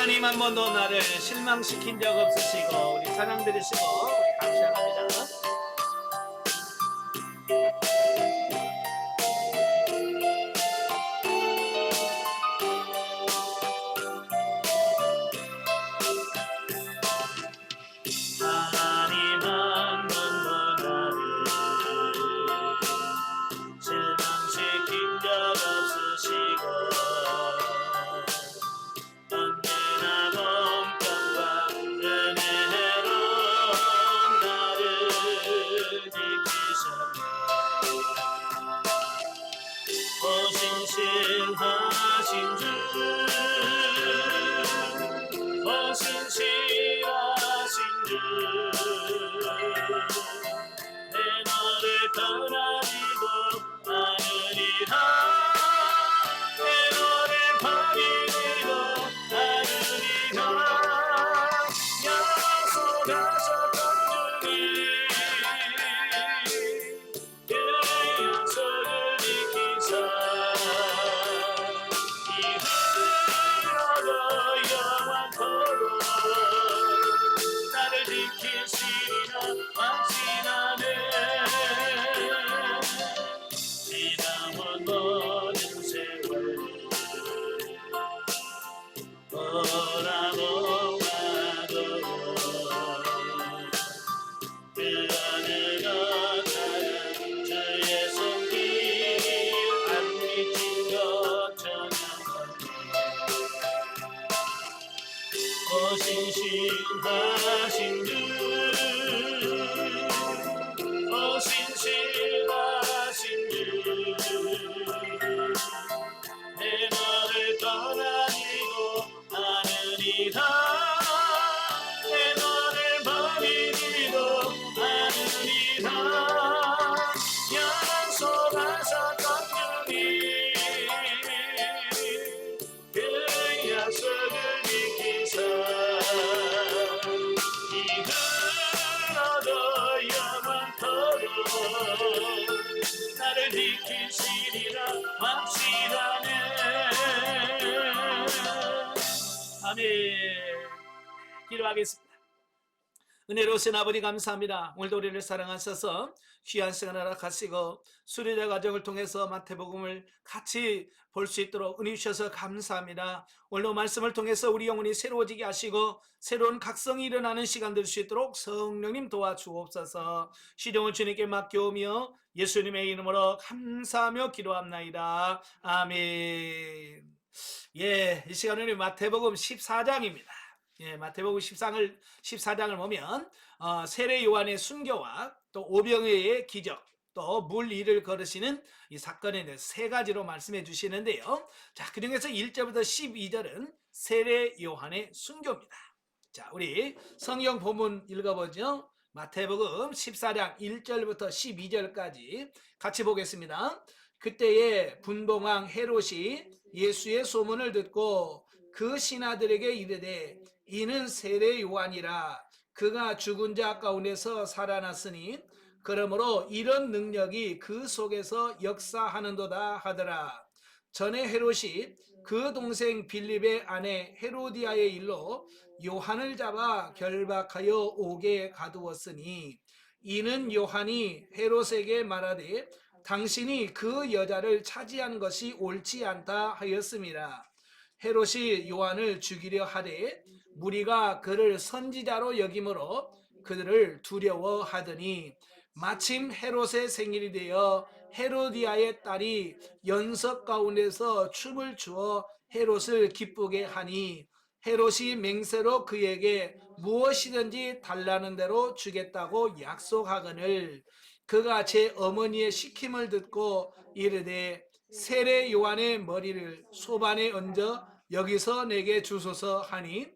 하나님 한 번도 나를 실망시킨 적 없으시고 우리 찬양 드리시고 우리 감사합니다. 하나님 한 번도 나를 실망시킨 적 없으시고 언제나 공평과 은혜로 나를 지키셨네. 신실하신 주, 신실하신 주, 내 너를 떠나지도 않으리라. 내 너를 버리지도 않으리라. 약속하셨던 주님, 그 약속을 지키사 이후로도 영원토록 나를 지키시리라 확신하네. 지나온 모든 세월 돌아보아도 그 어느 것처럼 주의 손길 안 미친 것처럼 신실하신 주, 신실하신 주, 내 너를 떠나지도 않으리라. 내 너를 버리지도 않으리라. 약속하셨던 주님, 그 약속을 지키사 이후로도 영원토록 나를 지키시리라 확실하네. 아멘. 기도하겠습니다. 은혜로우신 아버지 감사합니다. 오늘도 우리를 사랑하셔서 귀한 시간을 허락하시고 수리자 과정을 통해서 마태복음을 같이 볼 수 있도록 은혜 주셔서 감사합니다. 오늘도 말씀을 통해서 우리 영혼이 새로워지게 하시고 새로운 각성이 일어나는 시간 될 수 있도록 성령님 도와주옵소서. 시종을 주님께 맡겨오며 예수님의 이름으로 감사하며 기도합나이다. 아멘. 이 시간은 마태복음 14장입니다. 마태복음 14장을 보면 세례 요한의 순교와 또 오병이어의 기적, 또 물 위를 걸으시는 이 사건에 대해서 세 가지로 말씀해 주시는데요. 자, 그 중에서 1절부터 12절은 세례 요한의 순교입니다. 자, 우리 성경 본문 읽어보죠. 마태복음 14장 1절부터 12절까지 같이 보겠습니다. 그때에 분봉왕 헤롯이 예수의 소문을 듣고 그 신하들에게 이르되 이는 세례 요한이라. 그가 죽은 자 가운데서 살아났으니 그러므로 이런 능력이 그 속에서 역사하는도다 하더라. 전에 헤롯이 그 동생 빌립의 아내 헤로디아의 일로 요한을 잡아 결박하여 옥에 가두었으니 이는 요한이 헤롯에게 말하되 당신이 그 여자를 차지한 것이 옳지 않다 하였습니다. 헤롯이 요한을 죽이려 하되 무리가 그를 선지자로 여김으로 그들을 두려워하더니 마침 헤롯의 생일이 되어 헤로디아의 딸이 연석 가운데서 춤을 추어 헤롯을 기쁘게 하니 헤롯이 맹세로 그에게 무엇이든지 달라는 대로 주겠다고 약속하거늘 그가 제 어머니의 시킴을 듣고 이르되 세례 요한의 머리를 소반에 얹어 여기서 내게 주소서 하니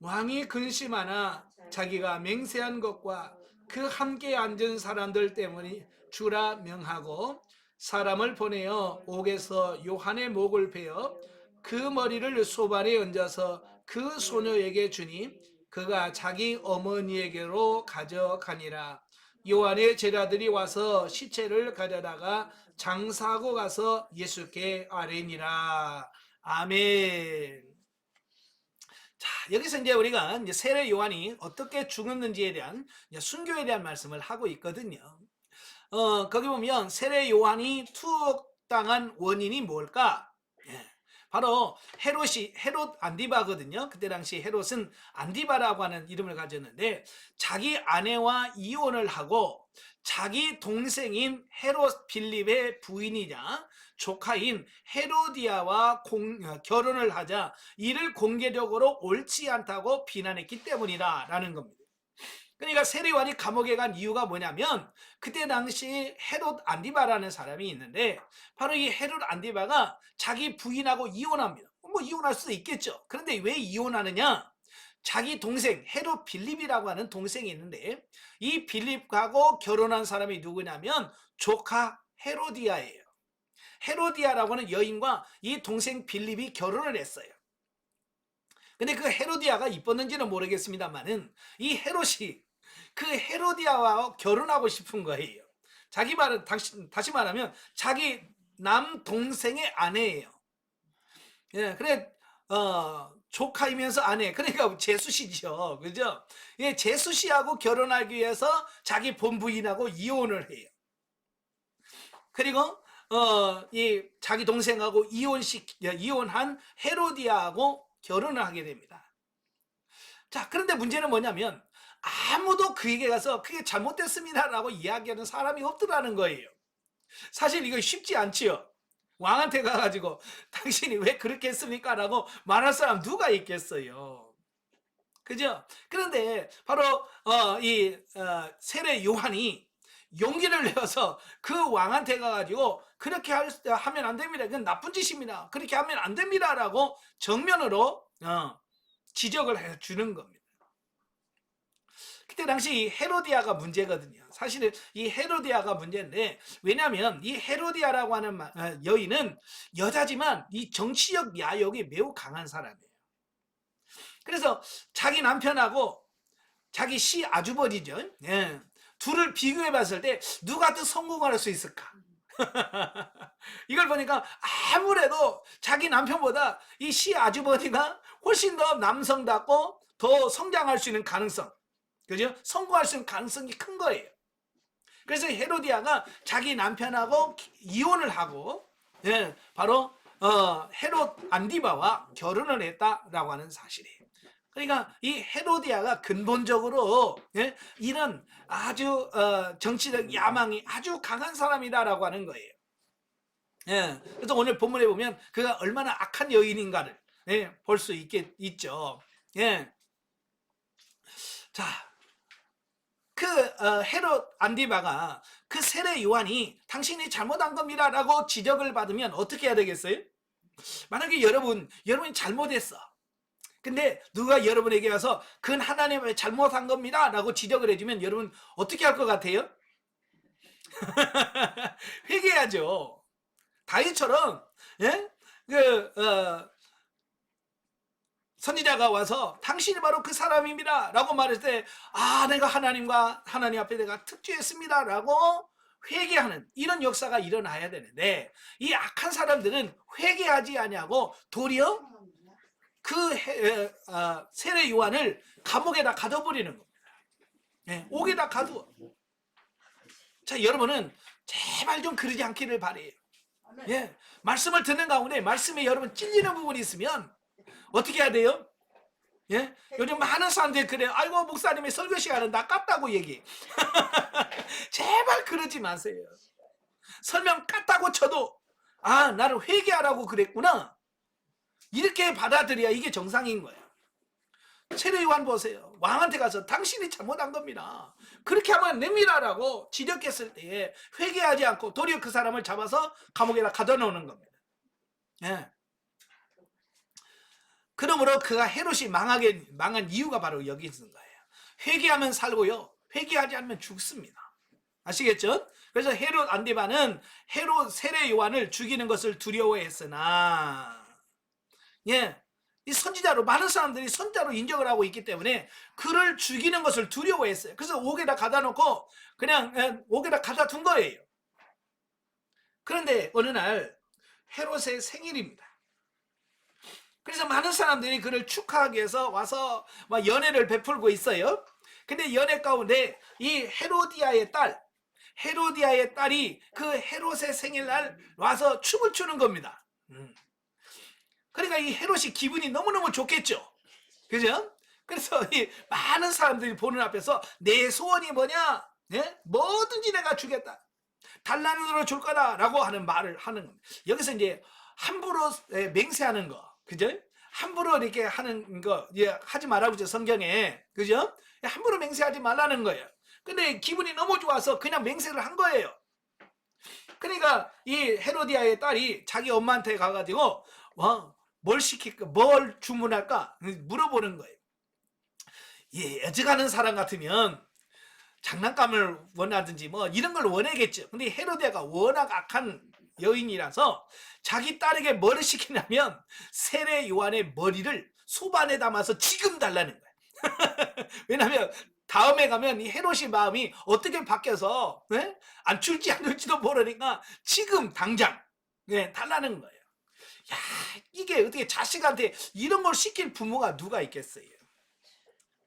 왕이 근심하나 자기가 맹세한 것과 그 함께 앉은 사람들 때문에 주라 명하고 사람을 보내어 옥에서 요한의 목을 베어 그 머리를 소반에 얹어서 그 소녀에게 주니 그가 자기 어머니에게로 가져가니라. 요한의 제자들이 와서 시체를 가져다가 장사하고 가서 예수께 아뢰니라. 아멘. 자, 여기서 이제 우리가 이제 세례 요한이 어떻게 죽었는지에 대한 이제 순교에 대한 말씀을 하고 있거든요. 거기 보면 세례 요한이 투옥당한 원인이 뭘까? 예, 바로 헤롯 안디바거든요. 그때 당시 헤롯은 안디바라고 하는 이름을 가졌는데 자기 아내와 이혼을 하고 자기 동생인 헤롯 빌립의 부인이자 조카인 헤로디아와 결혼을 하자 이를 공개적으로 옳지 않다고 비난했기 때문이다라는 겁니다. 그러니까 세례 요한이 감옥에 간 이유가 뭐냐면 그때 당시 헤롯 안디바라는 사람이 있는데 바로 이 헤롯 안디바가 자기 부인하고 이혼합니다. 뭐 이혼할 수도 있겠죠. 그런데 왜 이혼하느냐? 자기 동생 헤롯 빌립이라고 하는 동생이 있는데 이 빌립하고 결혼한 사람이 누구냐면 조카 헤로디아예요. 헤로디아라고 하는 여인과 이 동생 빌립이 결혼을 했어요. 근데 그 헤로디아가 이뻤는지는 모르겠습니다만은 이 헤롯이 그 헤로디아와 결혼하고 싶은 거예요. 자기 말은 다시 말하면 자기 남동생의 아내예요. 예, 그래 조카이면서 아내, 그러니까 제수씨죠, 그죠? 예, 제수씨하고 결혼하기 위해서 자기 본부인하고 이혼을 해요. 그리고 이 자기 동생하고 이혼한 헤로디아하고 결혼을 하게 됩니다. 자, 그런데 문제는 뭐냐면 아무도 그에게 가서 그게 잘못됐습니다라고 이야기하는 사람이 없더라는 거예요. 사실 이거 쉽지 않지요. 왕한테 가가지고 당신이 왜 그렇게 했습니까? 라고 말할 사람 누가 있겠어요. 그죠? 그런데 바로 세례 요한이 용기를 내어서 그 왕한테 가가지고 그렇게 하면 안 됩니다. 그건 나쁜 짓입니다. 그렇게 하면 안 됩니다. 라고 정면으로 지적을 해주는 겁니다. 그때 당시 헤로디아가 문제거든요. 사실은 이 헤로디아가 문제인데 왜냐하면 이 헤로디아라고 하는 여인은 여자지만 이 정치적 야욕이 매우 강한 사람이에요. 그래서 자기 남편하고 자기 시아주버지죠. 예. 둘을 비교해 봤을 때 누가 더 성공할 수 있을까? 이걸 보니까 아무래도 자기 남편보다 이 시아주버지가 훨씬 더 남성답고 더 성장할 수 있는 가능성, 그죠? 성공할 수 있는 가능성이 큰 거예요. 그래서 헤로디아가 자기 남편하고 이혼을 하고 바로 헤롯 안디바와 결혼을 했다라고 하는 사실이에요. 그러니까 이 헤로디아가 근본적으로 이런 아주 정치적 야망이 아주 강한 사람이다라고 하는 거예요. 그래서 오늘 본문에 보면 그가 얼마나 악한 여인인가를 볼 수 있죠. 자, 그 헤롯 안디바가 그 세례 요한이 당신이 잘못한 겁니다라고 지적을 받으면 어떻게 해야 되겠어요? 만약에 여러분이 잘못했어. 근데 누가 여러분에게 와서 그건 하나님의 잘못한 겁니다 라고 지적을 해주면 여러분 어떻게 할 것 같아요? 회개하죠. 다윗처럼 선지자가 와서 당신이 바로 그 사람입니다 라고 말했을 때 내가 하나님 앞에 내가 특죄했습니다 라고 회개하는 이런 역사가 일어나야 되는데 이 악한 사람들은 회개하지 아니하고 도리어 그 세례 요한을 감옥에다 가둬버리는 겁니다. 옥에다 가두어. 자, 여러분은 제발 좀 그러지 않기를 바래요. 말씀을 듣는 가운데 말씀에 여러분 찔리는 부분이 있으면 어떻게 해야 돼요? 요즘 많은 사람들이 그래요. 아이고 목사님의 설교 시간은 나 깠다고 얘기. 제발 그러지 마세요. 설명 깠다고 쳐도 나를 회개하라고 그랬구나. 이렇게 받아들여야 이게 정상인 거예요. 세례 요한 보세요. 왕한테 가서 당신이 잘못한 겁니다. 그렇게 하면 안 됩니다라고 지적했을 때에 회개하지 않고 도리어 그 사람을 잡아서 감옥에다 가둬놓는 겁니다. 그러므로 그가 헤롯이 망한 이유가 바로 여기 있는 거예요. 회개하면 살고요. 회개하지 않으면 죽습니다. 아시겠죠? 그래서 헤롯 안디바는 헤롯 세례 요한을 죽이는 것을 두려워했으나 이 선지자로 많은 사람들이 선지자로 인정을 하고 있기 때문에 그를 죽이는 것을 두려워했어요. 그래서 옥에다 가다 놓고 그냥 옥에다 가다 둔 거예요. 그런데 어느 날 헤롯의 생일입니다. 그래서 많은 사람들이 그를 축하하기 위해서 와서 막 연애를 베풀고 있어요. 근데 연애 가운데 이 헤로디아의 딸이 그 헤롯의 생일날 와서 춤을 추는 겁니다. 그러니까 이 헤롯이 기분이 너무너무 좋겠죠. 그죠? 그래서 이 많은 사람들이 보는 앞에서 내 소원이 뭐냐? 예? 뭐든지 내가 주겠다. 달란으로 줄 거다라고 하는 말을 하는 겁니다. 여기서 이제 함부로 맹세하는 거, 그죠? 함부로 이렇게 하는 거, 하지 말라고 그죠, 성경에, 그죠? 함부로 맹세하지 말라는 거예요. 근데 기분이 너무 좋아서 그냥 맹세를 한 거예요. 그러니까 이 헤로디아의 딸이 자기 엄마한테 가가지고 뭘 시킬까, 뭘 주문할까 물어보는 거예요. 애지가는 사람 같으면 장난감을 원하든지 뭐 이런 걸 원하겠죠. 근데 헤로디아가 워낙 악한 여인이라서 자기 딸에게 뭐를 시키냐면 세례 요한의 머리를 소반에 담아서 지금 달라는 거예요. 왜냐하면 다음에 가면 이 헤롯의 마음이 어떻게 바뀌어서 안 줄지 안 줄지도 모르니까 지금 당장 달라는 거예요. 야, 이게 어떻게 자식한테 이런 걸 시킬 부모가 누가 있겠어요?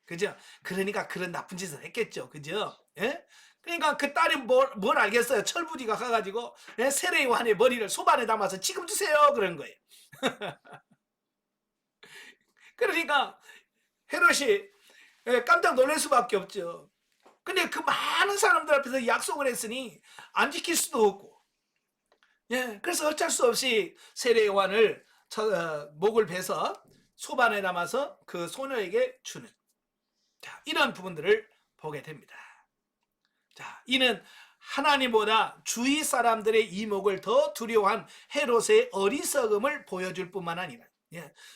그죠? 그러니까 그런 나쁜 짓을 했겠죠. 그죠? 예? 그러니까 그 딸이 뭘 알겠어요? 철부지가 가가지고 세례 요한의 머리를 소반에 담아서 지금 주세요. 그런 거예요. 그러니까 헤롯이 깜짝 놀랄 수밖에 없죠. 근데 그 많은 사람들 앞에서 약속을 했으니 안 지킬 수도 없고, 그래서 어쩔 수 없이 세례 요한을 목을 베서 소반에 담아서 그 소녀에게 주는, 자, 이런 부분들을 보게 됩니다. 자, 이는 하나님보다 주위 사람들의 이목을 더 두려워한 헤롯의 어리석음을 보여줄 뿐만 아니라,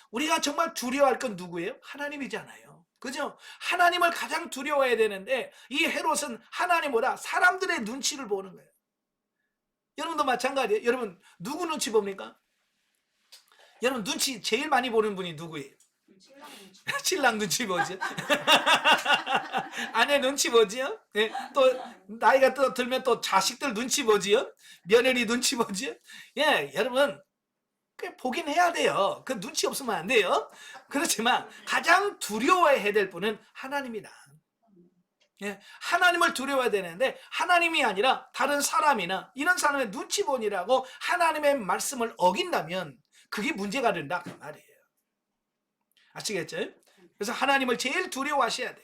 우리가 정말 두려워할 건 누구예요? 하나님이잖아요. 그죠? 하나님을 가장 두려워해야 되는데 이 헤롯은 하나님보다 사람들의 눈치를 보는 거예요. 여러분도 마찬가지예요. 여러분 누구 눈치 봅니까? 여러분 눈치 제일 많이 보는 분이 누구예요? 신랑 눈치 보죠. 아내 눈치 보지요. 또 나이가 또 들면 또 자식들 눈치 보지요. 며느리 눈치 보지요. 여러분 보긴 해야 돼요. 그 눈치 없으면 안 돼요. 그렇지만 가장 두려워해야 될 분은 하나님이다. 하나님을 두려워해야 되는데 하나님이 아니라 다른 사람이나 이런 사람의 눈치 보니라고 하나님의 말씀을 어긴다면 그게 문제가 된다 그 말이에요. 아시겠죠? 그래서 하나님을 제일 두려워하셔야 돼.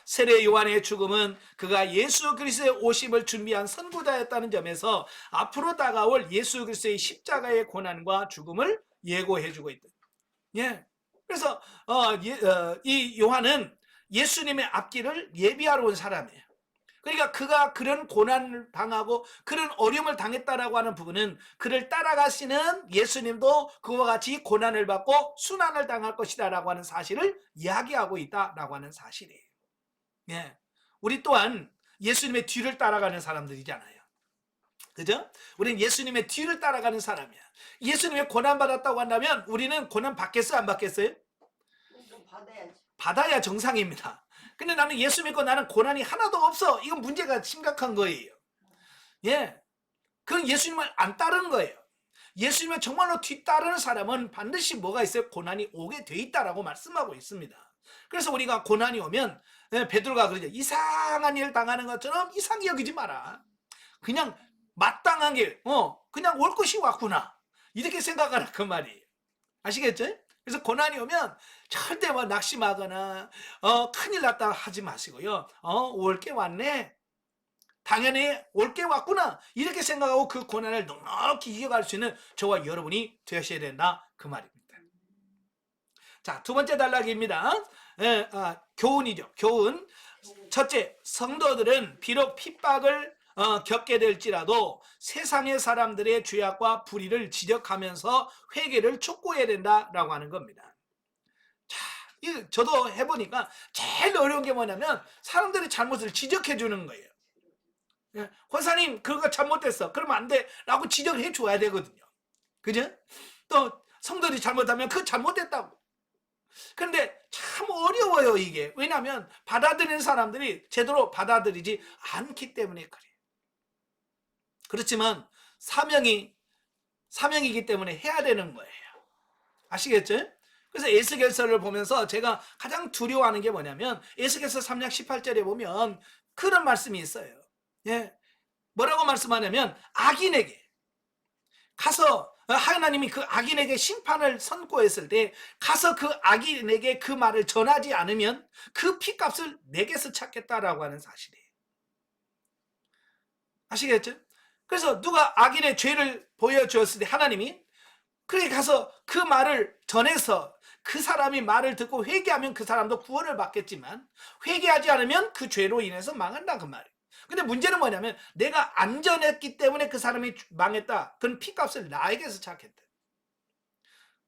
세례 요한의 죽음은 그가 예수 그리스도의 오심을 준비한 선구자였다는 점에서 앞으로 다가올 예수 그리스도의 십자가의 고난과 죽음을 예고해주고 있다. 그래서 이 요한은 예수님의 앞길을 예비하러 온 사람이에요. 그러니까 그가 그런 고난을 당하고 그런 어려움을 당했다라고 하는 부분은 그를 따라가시는 예수님도 그와 같이 고난을 받고 순환을 당할 것이다라고 하는 사실을 이야기하고 있다라고 하는 사실이에요. 우리 또한 예수님의 뒤를 따라가는 사람들이잖아요. 그죠? 우리는 예수님의 뒤를 따라가는 사람이야. 예수님의 고난 받았다고 한다면 우리는 고난 받겠어요, 안 받겠어요? 받아야지. 받아야 정상입니다. 근데 나는 예수 믿고 나는 고난이 하나도 없어. 이건 문제가 심각한 거예요. 그건 예수님을 안 따르는 거예요. 예수님을 정말로 뒤따르는 사람은 반드시 뭐가 있어요? 고난이 오게 돼 있다라고 말씀하고 있습니다. 그래서 우리가 고난이 오면 베드로가 그러죠. 이상한 일 당하는 것처럼 이상히 여기지 마라. 그냥 마땅한 길, 그냥 올 것이 왔구나. 이렇게 생각하라 그 말이에요. 아시겠죠? 그래서 고난이 오면 절대 뭐 낙심하거나 큰일 났다 하지 마시고요. 올 게 왔네. 당연히 올 게 왔구나. 이렇게 생각하고 그 고난을 넉넉히 이겨갈 수 있는 저와 여러분이 되셔야 된다. 그 말입니다. 자, 두 번째 단락입니다. 교훈이죠. 교훈. 첫째, 성도들은 비록 핍박을 겪게 될지라도 세상의 사람들의 죄악과 불의를 지적하면서 회개를 촉구해야 된다라고 하는 겁니다. 자, 저도 해보니까 제일 어려운 게 뭐냐면 사람들의 잘못을 지적해 주는 거예요. 권사님 그거 잘못됐어. 그러면 안 돼 라고 지적을 해줘야 되거든요. 그죠? 또 성도들이 잘못하면 그거 잘못됐다고. 그런데 참 어려워요 이게. 왜냐하면 받아들이는 사람들이 제대로 받아들이지 않기 때문에 그래요. 그렇지만 사명이기 때문에 해야 되는 거예요. 아시겠죠? 그래서 에스겔서를 보면서 제가 가장 두려워하는 게 뭐냐면 에스겔서 3장 18절에 보면 그런 말씀이 있어요. 예. 뭐라고 말씀하냐면 악인에게 가서 하나님이 그 악인에게 심판을 선고했을 때 가서 그 악인에게 그 말을 전하지 않으면 그 피값을 내게서 찾겠다라고 하는 사실이에요. 아시겠죠? 그래서 누가 악인의 죄를 보여주었을 때 하나님이 그렇게 가서 그 말을 전해서 그 사람이 말을 듣고 회개하면 그 사람도 구원을 받겠지만 회개하지 않으면 그 죄로 인해서 망한다 그 말이에요. 근데 문제는 뭐냐면 내가 안 전했기 때문에 그 사람이 망했다. 그건 피값을 나에게서 찾겠다.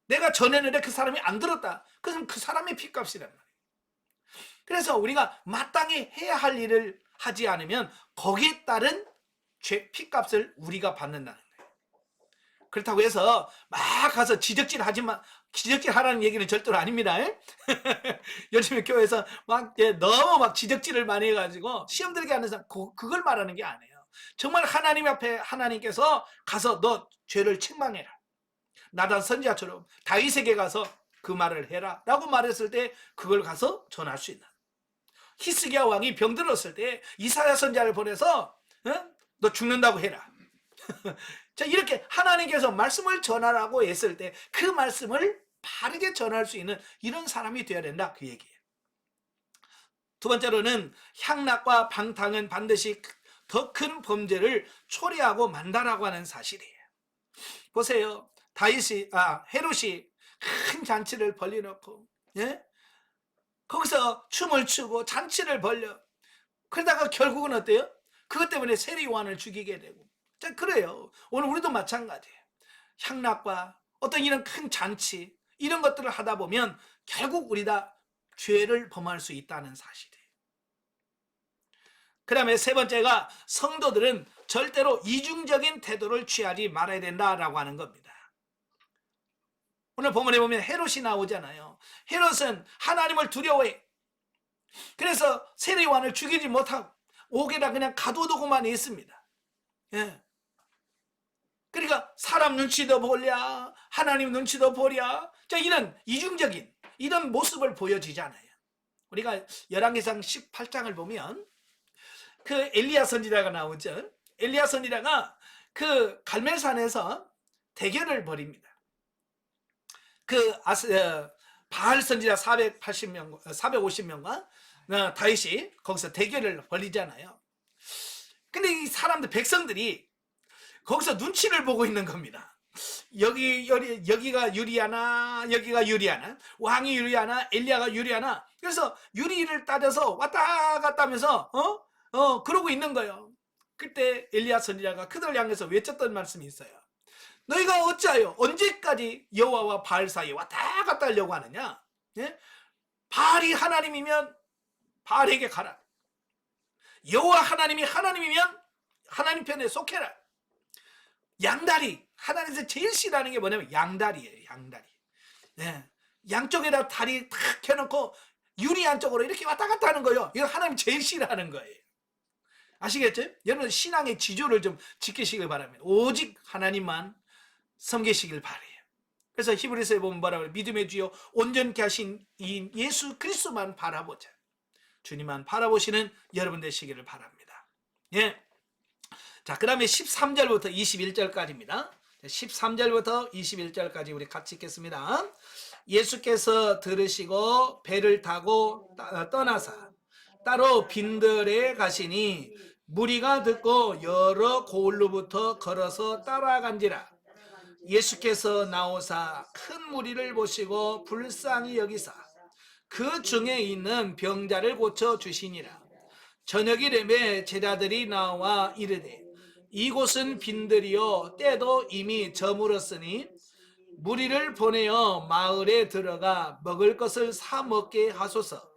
내가 전했는데 그 사람이 안 들었다. 그럼 그 사람의 피값이란 말이에요. 그래서 우리가 마땅히 해야 할 일을 하지 않으면 거기에 따른 피값을 우리가 받는다는 거예요. 그렇다고 해서 막 가서 지적질 하지만 지적질 하라는 얘기는 절대로 아닙니다. 요즘에 교회에서 막 너무 막 지적질을 많이 해가지고 시험 들게 하는 사람 그걸 말하는 게 아니에요. 정말 하나님 앞에 하나님께서 가서 너 죄를 책망해라. 나단 선지자처럼 다윗에게 가서 그 말을 해라 라고 말했을 때 그걸 가서 전할 수 있는. 히스기야 왕이 병들었을 때 이사야 선지자를 보내서 너 죽는다고 해라. 자, 이렇게 하나님께서 말씀을 전하라고 했을 때 그 말씀을 바르게 전할 수 있는 이런 사람이 되어야 된다 그 얘기예요. 두 번째로는 향락과 방탕은 반드시 더 큰 범죄를 초래하고 만다라고 하는 사실이에요. 보세요. 헤롯이 큰 잔치를 벌려놓고 거기서 춤을 추고 잔치를 벌려 그러다가 결국은 어때요? 그것 때문에 세리 요한을 죽이게 되고. 자, 그래요. 오늘 우리도 마찬가지예요. 향락과 어떤 이런 큰 잔치 이런 것들을 하다 보면 결국 우리 다 죄를 범할 수 있다는 사실이에요. 그 다음에 세 번째가 성도들은 절대로 이중적인 태도를 취하지 말아야 된다라고 하는 겁니다. 오늘 본문에 보면 헤롯이 나오잖아요. 헤롯은 하나님을 두려워해. 그래서 세리 요한을 죽이지 못하고 옥에다 그냥 가둬두고만 있습니다. 예. 그러니까 사람 눈치도 보랴 하나님 눈치도 보랴. 자, 이런 이중적인 이런 모습을 보여지잖아요. 우리가 열왕기상 18장을 보면 그 엘리야 선지자가 나오죠. 엘리야 선지자가 그 갈멜산에서 대결을 벌입니다. 바알 선지자 450명과 다윗이 거기서 대결을 벌이잖아요. 근데 이 사람들 백성들이 거기서 눈치를 보고 있는 겁니다. 여기가 유리하나 여기가 유리하나 왕이 유리하나 엘리야가 유리하나. 그래서 유리를 따져서 왔다 갔다 하면서 그러고 있는 거예요. 그때 엘리야 선지자가 그들을 향해서 외쳤던 말씀이 있어요. 너희가 어찌하여 언제까지 여호와와 바알 사이에 왔다 갔다 하려고 하느냐? 바알이 하나님이면 바알에게 가라. 여호와 하나님이 하나님이면 하나님 편에 속해라. 양다리, 하나님께서 제일 싫어하는 게 뭐냐면 양다리예요. 양다리. 양쪽에다 다리 탁 켜놓고 유리한 쪽으로 이렇게 왔다 갔다 하는 거예요. 이거 하나님 제일 싫어하는 거예요. 아시겠죠? 여러분 신앙의 지조를 좀 지키시길 바랍니다. 오직 하나님만 섬기시길 바라요. 그래서 히브리서에 보면 뭐라고 해요? 믿음의 주요 온전케 하신 이 예수 그리스도만 바라보자. 주님만 바라보시는 여러분 되시기를 바랍니다. 예. 자, 그 다음에 13절부터 21절까지입니다. 13절부터 21절까지 우리 같이 읽겠습니다. 예수께서 들으시고 배를 타고 떠나사 따로 빈들에 가시니 무리가 듣고 여러 고을로부터 걸어서 따라간지라. 예수께서 나오사 큰 무리를 보시고 불쌍히 여기사 그 중에 있는 병자를 고쳐 주시니라. 저녁이 되매 제자들이 나와 이르되 이곳은 빈들이요 때도 이미 저물었으니 무리를 보내어 마을에 들어가 먹을 것을 사 먹게 하소서.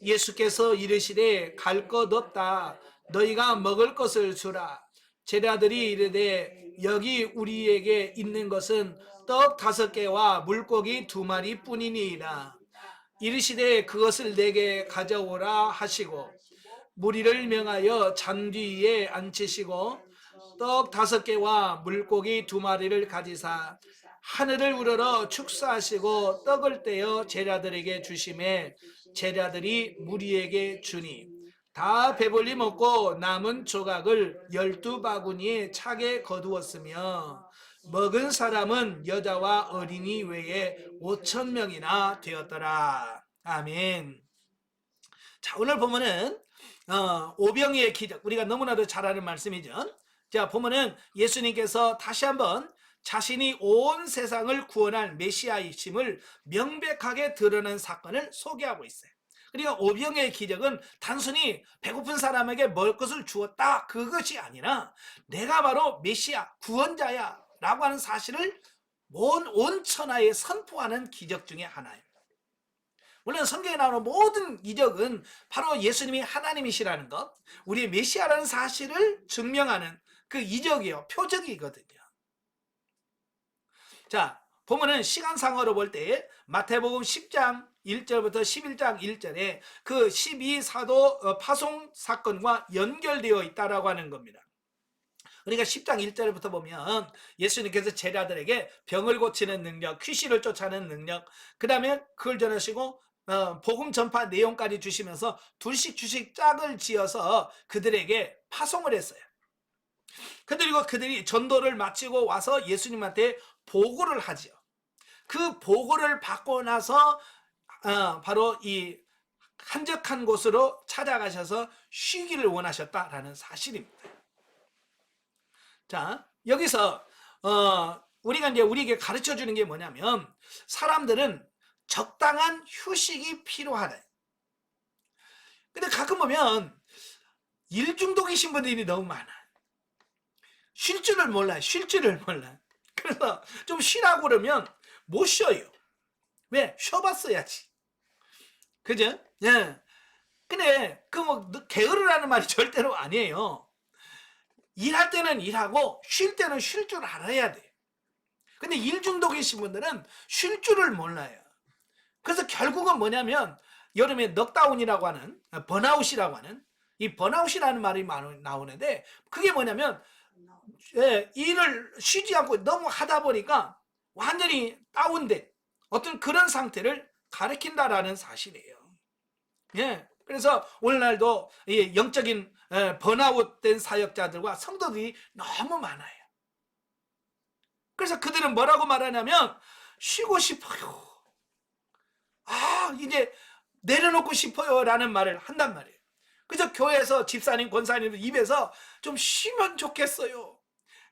예수께서 이르시되 갈 것 없다. 너희가 먹을 것을 주라. 제자들이 이르되 여기 우리에게 있는 것은 떡 5개와 물고기 2마리 뿐이니이다. 이르시되 그것을 내게 가져오라 하시고 무리를 명하여 잔뒤 위에 앉히시고 떡 5개와 물고기 2마리를 가지사 하늘을 우러러 축사하시고 떡을 떼어 제자들에게 주심에 제자들이 무리에게 주니 다 배불리 먹고 남은 조각을 12바구니에 차게 거두었으며 먹은 사람은 여자와 어린이 외에 5,000명이나 되었더라. 아멘. 자, 오늘 보면은 오병이의 기적, 우리가 너무나도 잘 아는 말씀이죠. 자, 보면은 예수님께서 다시 한번 자신이 온 세상을 구원할 메시아이심을 명백하게 드러낸 사건을 소개하고 있어요. 그러니까 오병이의 기적은 단순히 배고픈 사람에게 먹을 것을 주었다, 그것이 아니라 내가 바로 메시아 구원자야 라고 하는 사실을 온 천하에 선포하는 기적 중에 하나예요. 물론 성경에 나오는 모든 이적은 바로 예수님이 하나님이시라는 것, 우리 메시아라는 사실을 증명하는 그 이적이요, 표적이거든요. 자, 보면은 시간상으로 볼 때 마태복음 10장 1절부터 11장 1절에 그 12사도 파송 사건과 연결되어 있다라고 하는 겁니다. 그러니까 10장 1절부터 보면 예수님께서 제자들에게 병을 고치는 능력, 귀신을 쫓아내는 능력, 그 다음에 그걸 전하시고 복음 전파 내용까지 주시면서 둘씩 짝을 지어서 그들에게 파송을 했어요. 그리고 그들이 전도를 마치고 와서 예수님한테 보고를 하지요. 그 보고를 받고 나서 바로 이 한적한 곳으로 찾아가셔서 쉬기를 원하셨다라는 사실입니다. 자, 여기서 우리가 이제 우리에게 가르쳐 주는 게 뭐냐면 사람들은 적당한 휴식이 필요하다. 근데 가끔 보면 일 중독이신 분들이 너무 많아. 쉴 줄을 몰라요. 쉴 줄을 몰라. 그래서 좀 쉬라고 그러면 못 쉬어요. 왜? 쉬어봤어야지. 그죠? 예. 근데 그 뭐 게으르라는 말이 절대로 아니에요. 일할 때는 일하고 쉴 때는 쉴 줄 알아야 돼. 근데 일 중독이신 분들은 쉴 줄을 몰라요. 그래서 결국은 뭐냐면 여름에 넉다운이라고 하는 번아웃이라고 하는 이 번아웃이라는 말이 나오는데 그게 뭐냐면 일을 쉬지 않고 너무 하다 보니까 완전히 다운된 어떤 그런 상태를 가리킨다라는 사실이에요. 예. 그래서 오늘날도 영적인 번아웃된 사역자들과 성도들이 너무 많아요. 그래서 그들은 뭐라고 말하냐면 쉬고 싶어요. 이제 내려놓고 싶어요 라는 말을 한단 말이에요. 그래서 교회에서 집사님, 권사님 입에서 좀 쉬면 좋겠어요.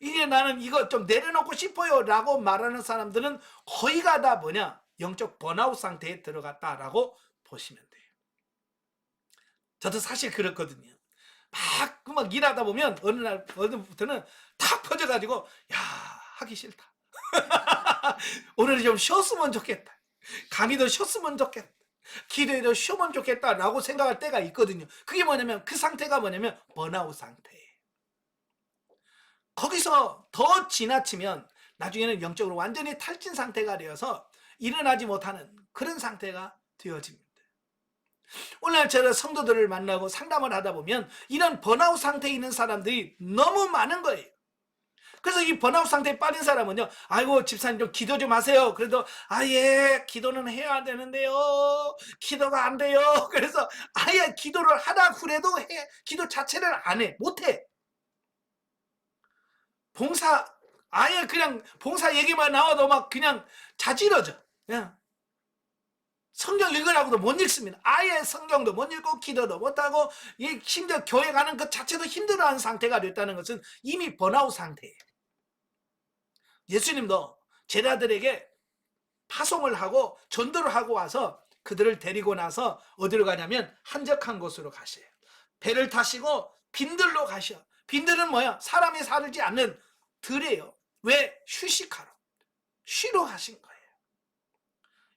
이제 나는 이거 좀 내려놓고 싶어요 라고 말하는 사람들은 거의가 다 뭐냐? 영적 번아웃 상태에 들어갔다라고 보시면 돼요. 저도 사실 그렇거든요. 막 일하다 보면 어느부터는 탁 퍼져가지고 야, 하기 싫다. 오늘은 좀 쉬었으면 좋겠다. 강의도 쉬었으면 좋겠다. 기도에도 쉬면 좋겠다라고 생각할 때가 있거든요. 그게 뭐냐면 그 상태가 뭐냐면 번아웃 상태예요. 거기서 더 지나치면 나중에는 영적으로 완전히 탈진 상태가 되어서 일어나지 못하는 그런 상태가 되어집니다. 오늘 제가 성도들을 만나고 상담을 하다 보면 이런 번아웃 상태에 있는 사람들이 너무 많은 거예요. 그래서 이 번아웃 상태에 빠진 사람은요, 아이고 집사님 좀 기도 좀 하세요. 그래도 아예 기도는 해야 되는데요, 기도가 안 돼요. 그래서 아예 기도를 하다 그래도 기도 자체를 안 해, 못해. 봉사 아예 그냥 봉사 얘기만 나와도 막 그냥 자지러져. 그냥 성경 읽으라고도 못 읽습니다. 아예 성경도 못 읽고 기도도 못하고 심지어 교회 가는 것 자체도 힘들어하는 상태가 됐다는 것은 이미 번아웃 상태예요. 예수님도 제자들에게 파송을 하고 전도를 하고 와서 그들을 데리고 나서 어디로 가냐면 한적한 곳으로 가셔요. 배를 타시고 빈들로 가셔. 빈들은 뭐야? 사람이 살지 않는 들이에요. 왜? 휴식하러. 쉬러 가신 거예요.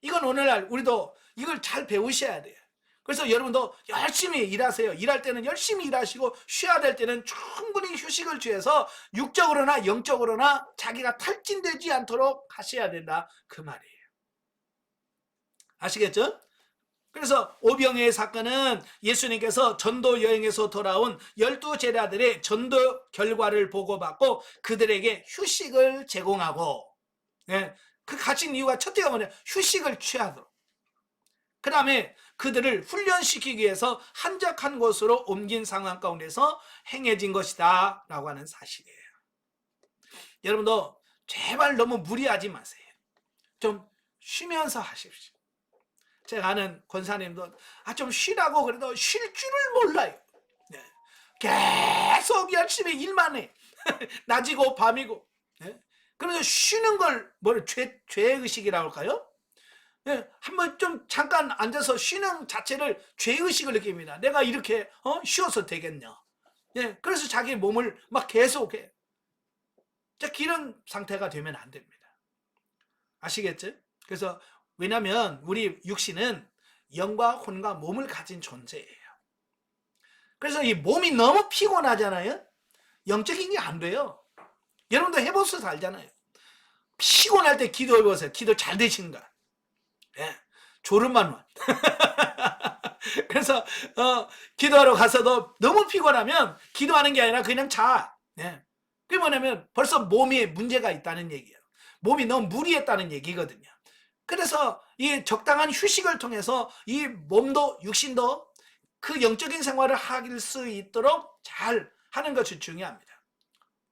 이건 오늘날 우리도 이걸 잘 배우셔야 돼요. 그래서 여러분도 열심히 일하세요. 일할 때는 열심히 일하시고 쉬어야 될 때는 충분히 휴식을 취해서 육적으로나 영적으로나 자기가 탈진되지 않도록 하셔야 된다, 그 말이에요. 아시겠죠? 그래서 오병이의 사건은 예수님께서 전도 여행에서 돌아온 12제자들의 전도 결과를 보고받고 그들에게 휴식을 제공하고 예, 그 가진 이유가 첫째가 뭐냐? 휴식을 취하도록. 그 다음에 그들을 훈련시키기 위해서 한적한 곳으로 옮긴 상황 가운데서 행해진 것이다 라고 하는 사실이에요. 여러분도 제발 너무 무리하지 마세요. 좀 쉬면서 하십시오. 제가 아는 권사님도 좀 쉬라고 그래도 쉴 줄을 몰라요. 네. 계속 열심히 일만 해. 낮이고 밤이고. 네. 그래서 쉬는 걸 죄의식이라고 할까요? 네. 한번 좀 잠깐 앉아서 쉬는 자체를 죄의식을 느낍니다. 내가 이렇게 쉬어서 되겠냐. 네. 그래서 자기 몸을 막 계속해. 이런 상태가 되면 안 됩니다. 아시겠죠? 그래서 왜냐하면 우리 육신은 영과 혼과 몸을 가진 존재예요. 그래서 이 몸이 너무 피곤하잖아요. 영적인 게 안 돼요. 여러분도 해보셔서 알잖아요. 피곤할 때 기도해보세요. 기도 잘 되신가? 예, 졸음만 와. 그래서 기도하러 가서도 너무 피곤하면 기도하는 게 아니라 그냥 자. 예. 그게 뭐냐면 벌써 몸에 문제가 있다는 얘기예요. 몸이 너무 무리했다는 얘기거든요. 그래서 이 적당한 휴식을 통해서 이 몸도 육신도 그 영적인 생활을 할 수 있도록 잘 하는 것이 중요합니다.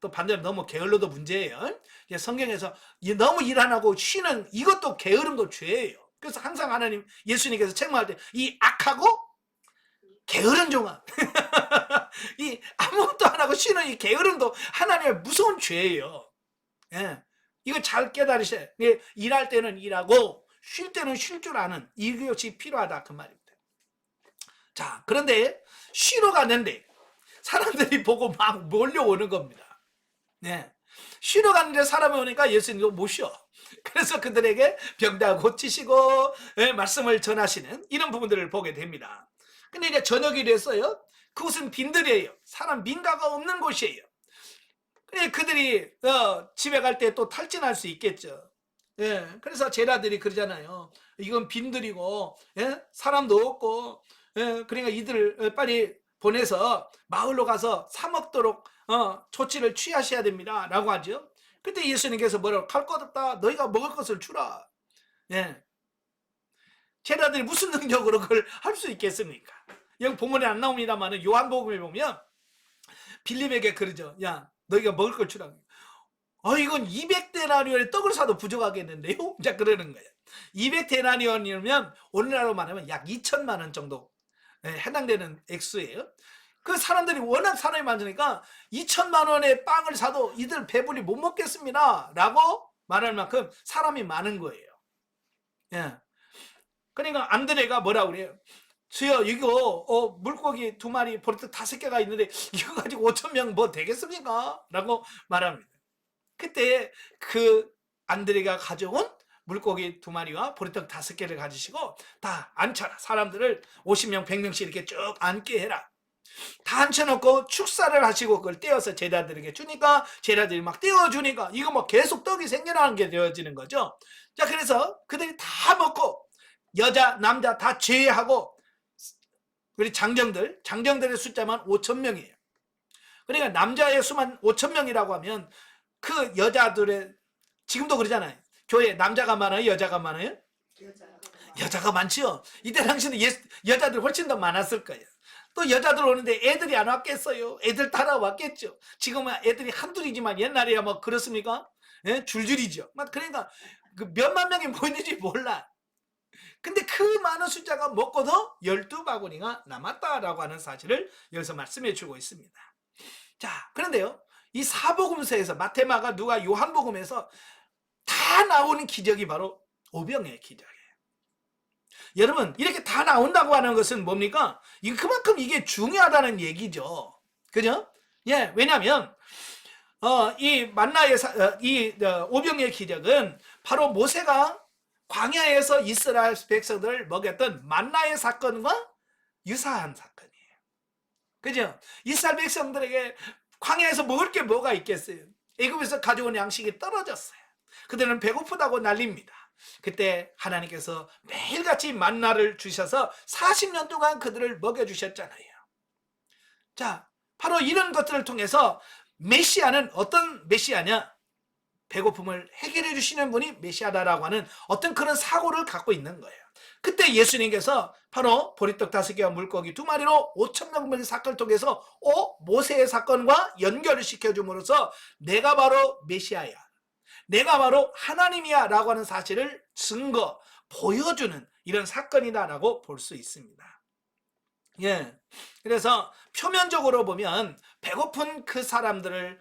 또 반대로 너무 게을러도 문제예요. 성경에서 너무 일 안 하고 쉬는 이것도 게으름도 죄예요. 그래서 항상 하나님 예수님께서 책망할 때 이 악하고 게으른 종아 이 아무것도 안 하고 쉬는 이 게으름도 하나님의 무서운 죄예요. 예. 이거 잘 깨달으셔야 돼요. 일할 때는 일하고 쉴 때는 쉴 줄 아는 이것이 필요하다 그 말입니다. 자, 그런데 쉬러 갔는데 사람들이 보고 막 몰려오는 겁니다. 네. 쉬러 갔는데 사람이 오니까 예수님도 못 쉬어. 그래서 그들에게 병다 고치시고 말씀을 전하시는 이런 부분들을 보게 됩니다. 근데 이제 저녁이 됐어요. 그곳은 빈들이에요. 사람 민가가 없는 곳이에요. 그들이 집에 갈 때 또 탈진할 수 있겠죠. 예, 그래서 제자들이 그러잖아요. 이건 빈들이고 사람도 없고 그러니까 이들을 빨리 보내서 마을로 가서 사 먹도록 조치를 취하셔야 됩니다 라고 하죠. 그때 예수님께서 뭐라고? 갈 것 없다. 너희가 먹을 것을 주라. 예. 제자들이 무슨 능력으로 그걸 할 수 있겠습니까? 여기 본문에 안 나옵니다만 요한복음에 보면 빌립에게 그러죠. 야, 너희가 먹을 걸 주라. 이건 200데나리온의 떡을 사도 부족하겠는데요? 자, 그러는 거예요. 200데나리온이면 오늘날로 말하면 약 2천만 원 정도 해당되는 액수예요. 그 사람들이 워낙 사람이 많으니까 2천만 원의 빵을 사도 이들 배불리 못 먹겠습니다 라고 말할 만큼 사람이 많은 거예요. 예. 그러니까 안드레가 뭐라고 그래요? 주여, 이거 물고기 2마리 보리떡 5개가 있는데 이거 가지고 5,000명 뭐 되겠습니까? 라고 말합니다. 그때 그 안드레가 가져온 물고기 2마리와 보리떡 5개를 가지시고 다 앉혀라. 사람들을 50명 100명씩 이렇게 쭉 앉게 해라. 다 앉혀놓고 축사를 하시고 그걸 떼어서 제자들에게 주니까 제자들이 막 떼어주니까 이거 뭐 계속 떡이 생겨나는 게 되어지는 거죠. 자, 그래서 그들이 다 먹고 여자 남자 다 제외하고 우리 장정들의 숫자만 5,000명이에요. 그러니까 남자의 수만 5,000명이라고 하면 그 여자들의 지금도 그러잖아요. 교회 남자가 많아요, 여자가 많아요? 여자가 많죠. 이때 당시는 여자들 훨씬 더 많았을 거예요. 또 여자들 오는데 애들이 안 왔겠어요? 애들 따라왔겠죠. 지금은 애들이 한둘이지만 옛날에야 뭐 그렇습니까? 예? 줄줄이죠. 그러니까 그 몇만 명이 모이는지 몰라. 근데 그 많은 숫자가 먹고도 12바구니가 남았다라고 하는 사실을 여기서 말씀해 주고 있습니다. 자, 그런데요. 이 사복음서에서 마태마가 누가 요한복음에서 다 나오는 기적이 바로 오병의 기적이에요. 여러분, 이렇게 다 나온다고 하는 것은 뭡니까? 그만큼 이게 중요하다는 얘기죠. 그죠? 예, 왜냐하면 이 만나의 오병의 기적은 바로 모세가 광야에서 이스라엘 백성들을 먹였던 만나의 사건과 유사한 사건이에요. 그죠? 이스라엘 백성들에게 광야에서 먹을 게 뭐가 있겠어요? 애굽에서 가져온 양식이 떨어졌어요. 그들은 배고프다고 난립니다. 그때 하나님께서 매일같이 만나를 주셔서 40년 동안 그들을 먹여주셨잖아요. 자, 바로 이런 것들을 통해서 메시아는 어떤 메시아냐? 배고픔을 해결해 주시는 분이 메시아다라고 하는 어떤 그런 사고를 갖고 있는 거예요. 그때 예수님께서 바로 보리떡 5개와 물고기 2마리로 5,000명 먹인 사건을 통해서 모세의 사건과 연결을 시켜줌으로써 내가 바로 메시아야, 내가 바로 하나님이야 라고 하는 사실을 보여주는 이런 사건이다라고 볼 수 있습니다. 예. 그래서 표면적으로 보면 배고픈 그 사람들을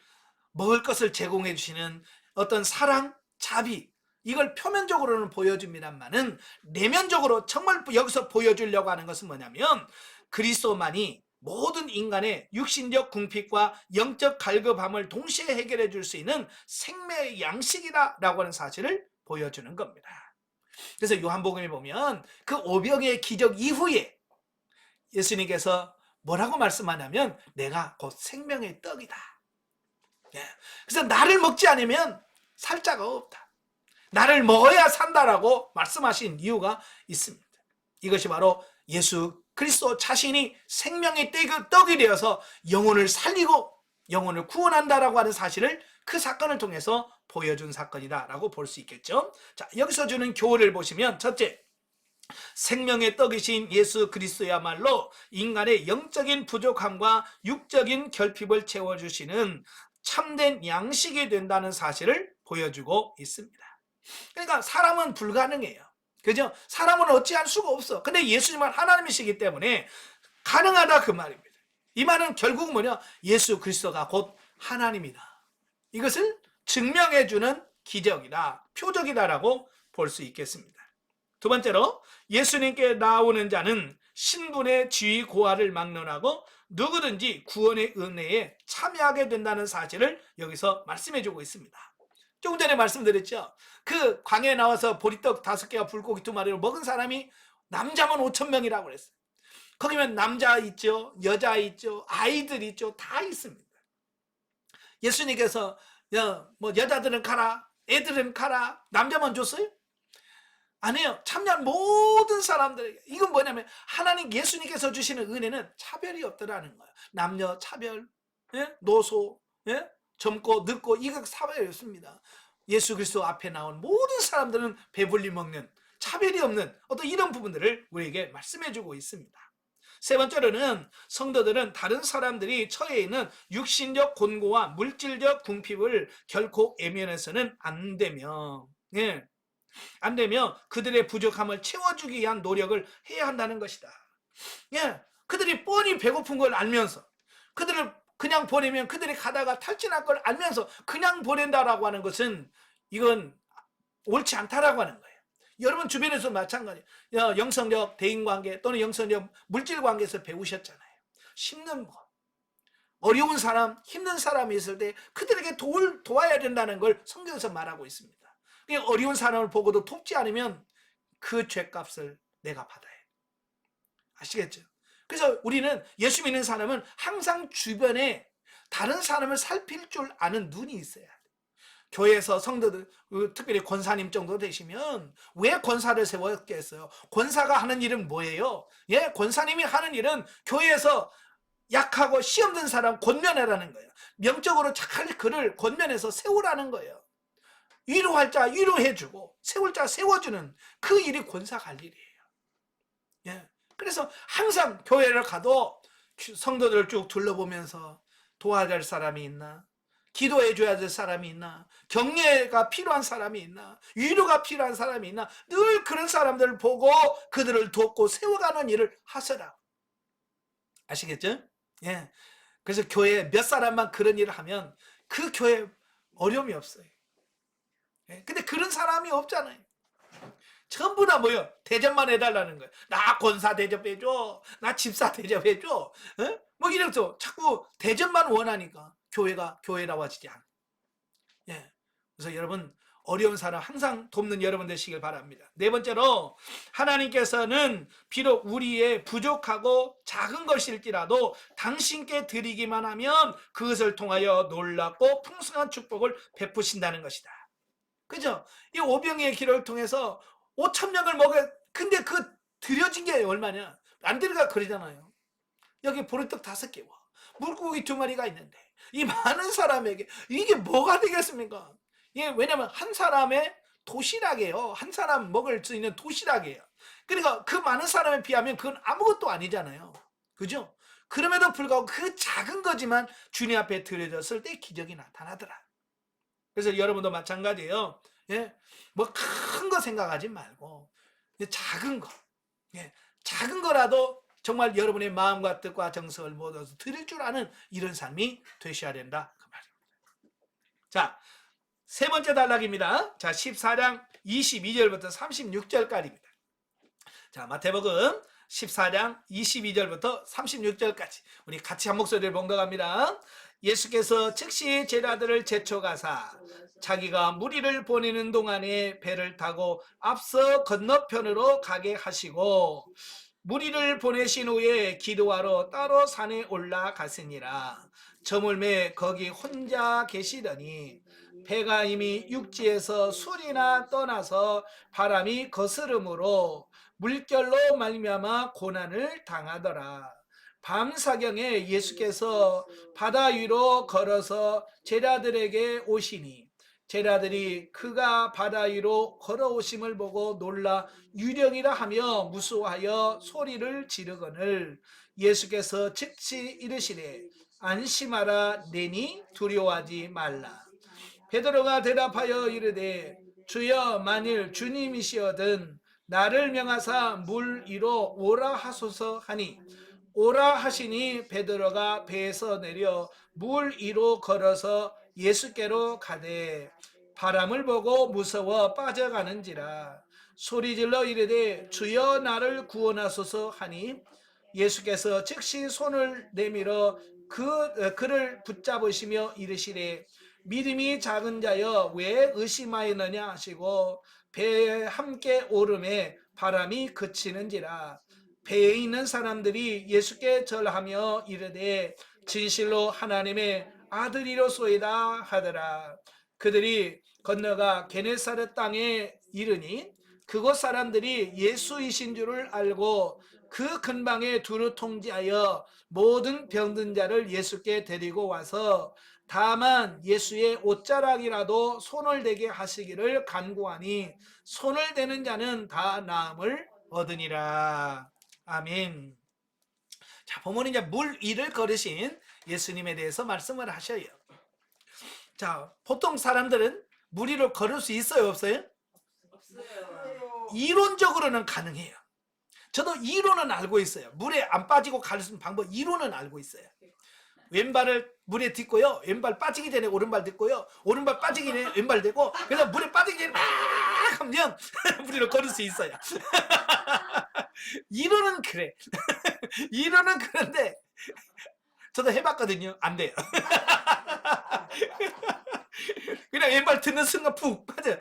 먹을 것을 제공해 주시는 어떤 사랑, 자비, 이걸 표면적으로는 보여줍니다만은 내면적으로 정말 여기서 보여주려고 하는 것은 뭐냐면 그리스도만이 모든 인간의 육신적 궁핍과 영적 갈급함을 동시에 해결해 줄 수 있는 생명의 양식이다라고 하는 사실을 보여주는 겁니다. 그래서 요한복음에 보면 그 오병의 기적 이후에 예수님께서 뭐라고 말씀하냐면 내가 곧 생명의 떡이다. 그래서 나를 먹지 않으면 살 자가 없다. 나를 먹어야 산다라고 말씀하신 이유가 있습니다. 이것이 바로 예수 그리스도 자신이 생명의 떡이 되어서 영혼을 살리고 영혼을 구원한다라고 하는 사실을 그 사건을 통해서 보여준 사건이다라고 볼 수 있겠죠. 자, 여기서 주는 교훈을 보시면 첫째, 생명의 떡이신 예수 그리스도야말로 인간의 영적인 부족함과 육적인 결핍을 채워주시는 참된 양식이 된다는 사실을 보여주고 있습니다. 그러니까 사람은 불가능해요. 그죠? 사람은 어찌할 수가 없어. 근데 예수님은 하나님이시기 때문에 가능하다 그 말입니다. 이 말은 결국 뭐냐? 예수 그리스도가 곧 하나님이다. 이것을 증명해주는 기적이다, 표적이다라고 볼 수 있겠습니다. 두 번째로 예수님께 나오는 자는 신분의 지위 고하를 막론하고 누구든지 구원의 은혜에 참여하게 된다는 사실을 여기서 말씀해주고 있습니다. 조금 전에 말씀드렸죠. 그 광야에 나와서 보리떡 5개와 불고기 2마리를 먹은 사람이 남자만 5,000명이라고 그랬어요. 거기면 남자 있죠, 여자 있죠, 아이들 있죠, 다 있습니다. 예수님께서 여자들은 가라, 애들은 가라, 남자만 줬어요? 아니에요. 참여한 모든 사람들에게. 이건 뭐냐면 하나님 예수님께서 주시는 은혜는 차별이 없더라는 거예요. 남녀 차별, 노소, 젊고 늙고 이거 차별이 없습니다. 예수 그리스도 앞에 나온 모든 사람들은 배불리 먹는, 차별이 없는 어떤 이런 부분들을 우리에게 말씀해주고 있습니다. 세 번째로는 성도들은 다른 사람들이 처해 있는 육신적 곤고와 물질적 궁핍을 결코 외면해서는 안 되며, 안 되며 그들의 부족함을 채워주기 위한 노력을 해야 한다는 것이다. 그들이 뻔히 배고픈 걸 알면서 그들을 그냥 보내면 그들이 가다가 탈진할 걸 알면서 그냥 보낸다라고 하는 것은 이건 옳지 않다라고 하는 거예요. 여러분 주변에서 마찬가지예요. 영성적 대인관계 또는 영성적 물질관계에서 배우셨잖아요. 심는 거, 어려운 사람, 힘든 사람이 있을 때 그들에게 도와야 된다는 걸 성경에서 말하고 있습니다. 어려운 사람을 보고도 돕지 않으면 그 죄값을 내가 받아야 해. 아시겠죠? 그래서 우리는 예수 믿는 사람은 항상 주변에 다른 사람을 살필 줄 아는 눈이 있어야 돼. 교회에서 성도들, 특별히 권사님 정도 되시면 왜 권사를 세웠겠어요? 권사가 하는 일은 뭐예요? 권사님이 하는 일은 교회에서 약하고 시험 든 사람 권면하라는 거예요. 명적으로 착할 그를 권면해서 세우라는 거예요. 위로할 자 위로해주고 세울 자 세워주는 그 일이 권사가 할 일이에요. 그래서 항상 교회를 가도 성도들을 쭉 둘러보면서 도와야 할 사람이 있나, 기도해줘야 될 사람이 있나, 격려가 필요한 사람이 있나, 위로가 필요한 사람이 있나, 늘 그런 사람들을 보고 그들을 돕고 세워가는 일을 하셔라. 아시겠죠? 그래서 교회에 몇 사람만 그런 일을 하면 그 교회에 어려움이 없어요. 근데 그런 사람이 없잖아요. 전부 다 뭐요? 대접만 해달라는 거예요. 나 권사 대접해줘, 나 집사 대접해줘, 뭐 이래서 자꾸 대접만 원하니까 교회가 교회라고 하지 않아요. 그래서 여러분 어려운 사람 항상 돕는 여러분 되시길 바랍니다. 네 번째로 하나님께서는 비록 우리의 부족하고 작은 것일지라도 당신께 드리기만 하면 그것을 통하여 놀랍고 풍성한 축복을 베푸신다는 것이다. 그죠? 이 오병이의 기록을 통해서 5,000명을 먹어. 근데 그 드려진 게 얼마냐? 안 들어가 그러잖아요. 여기 보리떡 5개와 물고기 2마리가 있는데 이 많은 사람에게 이게 뭐가 되겠습니까? 예, 왜냐면 한 사람의 도시락이에요. 한 사람 먹을 수 있는 도시락이에요. 그러니까 그 많은 사람에 비하면 그건 아무것도 아니잖아요. 그죠? 그럼에도 불구하고 그 작은 거지만 주님 앞에 드려졌을 때 기적이 나타나더라. 그래서 여러분도 마찬가지예요. 예, 뭐 큰 거 생각하지 말고 작은 거, 예, 작은 거라도 정말 여러분의 마음과 뜻과 정성을 모아서 드릴 줄 아는 이런 삶이 되셔야 된다. 그 말입니다. 자, 세 번째 단락입니다. 자, 14장 22절부터 36절까지입니다. 자, 마태복음 14장 22절부터 36절까지 우리 같이 한 목소리를 봉독합니다. 예수께서 즉시 제자들을 제쳐가사 자기가 무리를 보내는 동안에 배를 타고 앞서 건너편으로 가게 하시고 무리를 보내신 후에 기도하러 따로 산에 올라갔으니라. 저물매 거기 혼자 계시더니 배가 이미 육지에서 술이나 떠나서 바람이 거스름으로 물결로 말미암아 고난을 당하더라. 밤사경에 예수께서 바다 위로 걸어서 제자들에게 오시니 제자들이 그가 바다 위로 걸어오심을 보고 놀라 유령이라 하며 무수하여 소리를 지르거늘 예수께서 즉시 이르시되 안심하라 내니 두려워하지 말라. 베드로가 대답하여 이르되 주여 만일 주님이시거든 나를 명하사 물 위로 오라 하소서 하니 오라 하시니 베드로가 배에서 내려 물 위로 걸어서 예수께로 가되 바람을 보고 무서워 빠져가는지라 소리질러 이르되 주여 나를 구원하소서 하니 예수께서 즉시 손을 내밀어 그를 붙잡으시며 이르시되 믿음이 작은 자여 왜 의심하였느냐 하시고 배에 함께 오름에 바람이 그치는지라 배에 있는 사람들이 예수께 절하며 이르되 진실로 하나님의 아들이로소이다 하더라. 그들이 건너가 게네사렛 땅에 이르니 그곳 사람들이 예수이신 줄을 알고 그 근방에 두루 통지하여 모든 병든 자를 예수께 데리고 와서 다만 예수의 옷자락이라도 손을 대게 하시기를 간구하니 손을 대는 자는 다 나음을 얻으니라. 아멘. 자, 보면 이제 물 위를 걸으신 예수님에 대해서 말씀을 하셔요. 자, 보통 사람들은 물 위를 걸을 수 있어요, 없어요? 없어요. 이론적으로는 가능해요. 저도 이론은 알고 있어요. 물에 안 빠지고 갈 수 있는 방법 이론은 알고 있어요. 왼발을 물에 딛고요. 왼발 빠지기 전에 오른발 딛고요. 오른발 빠지기 전에 왼발 딛고 그래서 물에 빠지기 전에 막 하면 물 위로 걸을 수 있어요. 이론은 그래. 이론은 그런데 저도 해봤거든요. 안 돼요. 그냥 왼발 딛는 순간 푹 빠져요.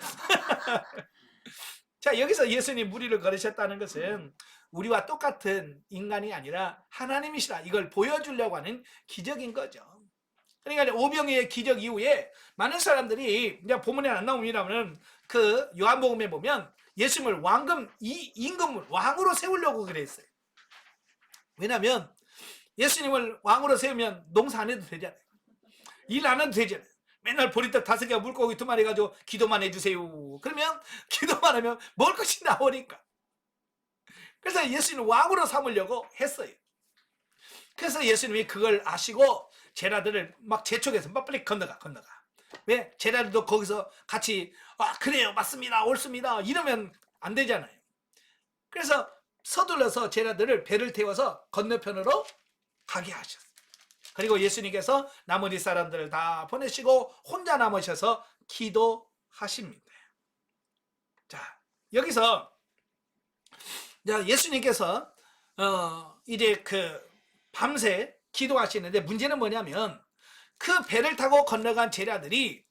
자, 여기서 예수님 물 위를 걸으셨다는 것은 우리와 똑같은 인간이 아니라 하나님이시라 이걸 보여주려고 하는 기적인 거죠. 그러니까 오병이의 기적 이후에 많은 사람들이 이제 본문에 안 나옵니다만 그 요한복음에 보면 예수님을 임금을 왕으로 세우려고 그랬어요. 왜냐하면 예수님을 왕으로 세우면 농사 안 해도 되잖아요. 일 안 해도 되잖아요. 맨날 보리떡 5개와 물고기 2마리 가지고 기도만 해주세요. 그러면 기도만 하면 먹을 것이 나오니까. 그래서 예수님을 왕으로 삼으려고 했어요. 그래서 예수님이 그걸 아시고 제자들을 막 재촉해서 빨리 건너가. 왜? 제자들도 거기서 같이 그래요 맞습니다 옳습니다 이러면 안 되잖아요. 그래서 서둘러서 제자들을 배를 태워서 건너편으로 가게 하셨어요. 그리고 예수님께서 나머지 사람들을 다 보내시고 혼자 남으셔서 기도하십니다. 자, 여기서 예수님께서 이제 그 밤새 기도하시는데 문제는 뭐냐면 그 배를 타고 건너간 제자들이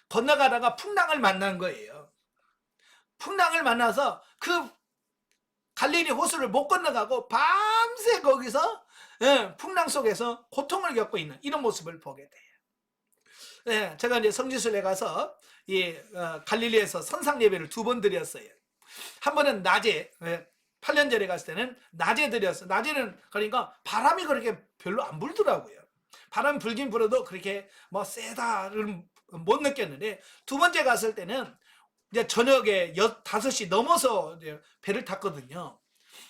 건너가다가 풍랑을 만난 거예요. 풍랑을 만나서 그 갈릴리 호수를 못 건너가고 밤새 거기서 풍랑 속에서 고통을 겪고 있는 이런 모습을 보게 돼요. 제가 이제 성지순례 가서 갈릴리에서 선상 예배를 2번 드렸어요. 한 번은 낮에 8년 전에 갔을 때는 낮에 드렸어요. 낮에는 그러니까 바람이 그렇게 별로 안 불더라고요. 바람 불긴 불어도 그렇게 뭐 세다는 못 느꼈는데 두 번째 갔을 때는 이제 저녁에 5시 넘어서 이제 배를 탔거든요.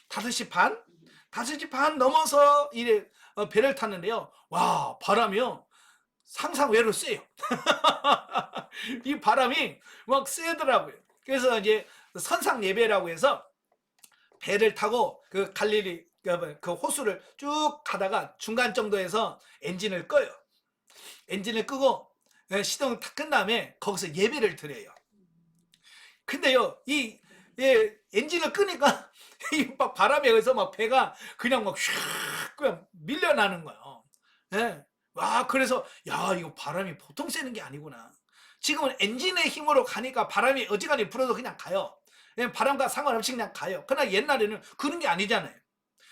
5시 반? 5시 반 넘어서 이래 배를 탔는데요. 와, 바람이요. 상상 외로 세요. 이 바람이 막 세더라고요. 그래서 이제 선상 예배라고 해서 배를 타고 그 갈릴리 그 호수를 쭉 가다가 중간 정도에서 엔진을 꺼요. 엔진을 끄고 시동을 탁 끈 다음에 거기서 예배를 드려요. 근데요, 엔진을 끄니까 이 막 바람에 의해서 막 배가 그냥 막 슉 그냥 밀려나는 거예요. 예. 와, 그래서 야, 이거 바람이 보통 세는 게 아니구나. 지금은 엔진의 힘으로 가니까 바람이 어지간히 불어도 그냥 가요. 바람과 상관없이 그냥 가요. 그러나 옛날에는 그런 게 아니잖아요.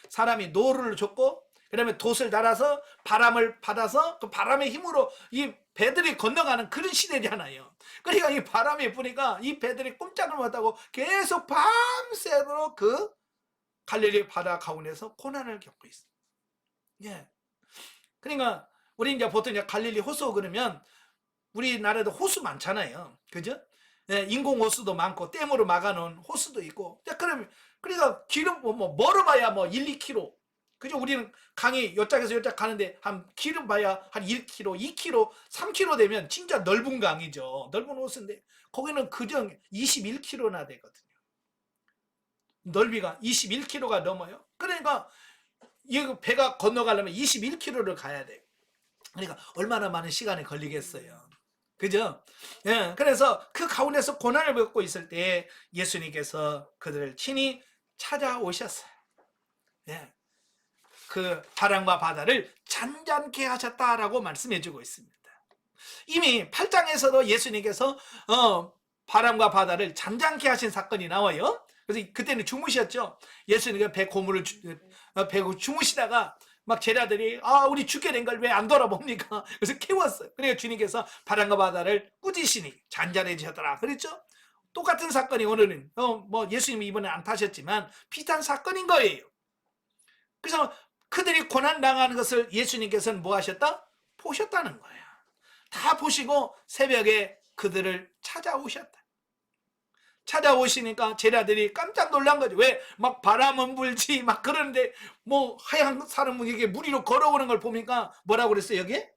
사람이 노루를 줬고 그다음에 돛을 달아서 바람을 받아서 그 바람의 힘으로 이 배들이 건너가는 그런 시대잖아요. 그러니까 이 바람이 부니까 이 배들이 꼼짝을 못하고 계속 밤새도록 그 갈릴리 바다 가운데서 고난을 겪고 있어요. 예. 그러니까 우리 이제 보통 이제 갈릴리 호수 그러면 우리나라에도 호수 많잖아요. 그죠? 예, 인공 호수도 많고 댐으로 막아놓은 호수도 있고. 그러니까 길은 멀어봐야 1, 2km. 그죠? 우리는 강이 요짝에서 요짝 가는데 한 길은 봐야 한 1km, 2km, 3km 되면 진짜 넓은 강이죠. 넓은 호수인데 거기는 그저 21km나 되거든요. 넓이가 21km가 넘어요. 그러니까 이 배가 건너가려면 21km를 가야 돼요. 그러니까 얼마나 많은 시간이 걸리겠어요. 그죠? 예, 그래서 그 가운데서 고난을 겪고 있을 때 예수님께서 그들을 친히 찾아오셨어요. 예, 그 바람과 바다를 잔잔케 하셨다라고 말씀해주고 있습니다. 이미 8장에서도 예수님께서 바람과 바다를 잔잔케 하신 사건이 나와요. 그래서 그때는 주무셨죠. 예수님께서 배 고물을 주무시다가 막 제자들이 우리 죽게 된 걸 왜 안 돌아봅니까? 그래서 깨웠어요. 그러니까 주님께서 바람과 바다를 꾸짖으시니 잔잔해지셨더라. 그랬죠? 똑같은 사건이 오늘은 예수님이 이번에 안 타셨지만 비슷한 사건인 거예요. 그래서 그들이 고난 당하는 것을 예수님께서는 뭐 하셨다? 보셨다는 거예요. 다 보시고 새벽에 그들을 찾아오셨다. 찾아오시니까 제자들이 깜짝 놀란 거죠. 왜? 막 바람은 불지 막 그러는데 하얀 사람에게 물 위로 걸어오는 걸 보니까 뭐라고 그랬어요 여기에?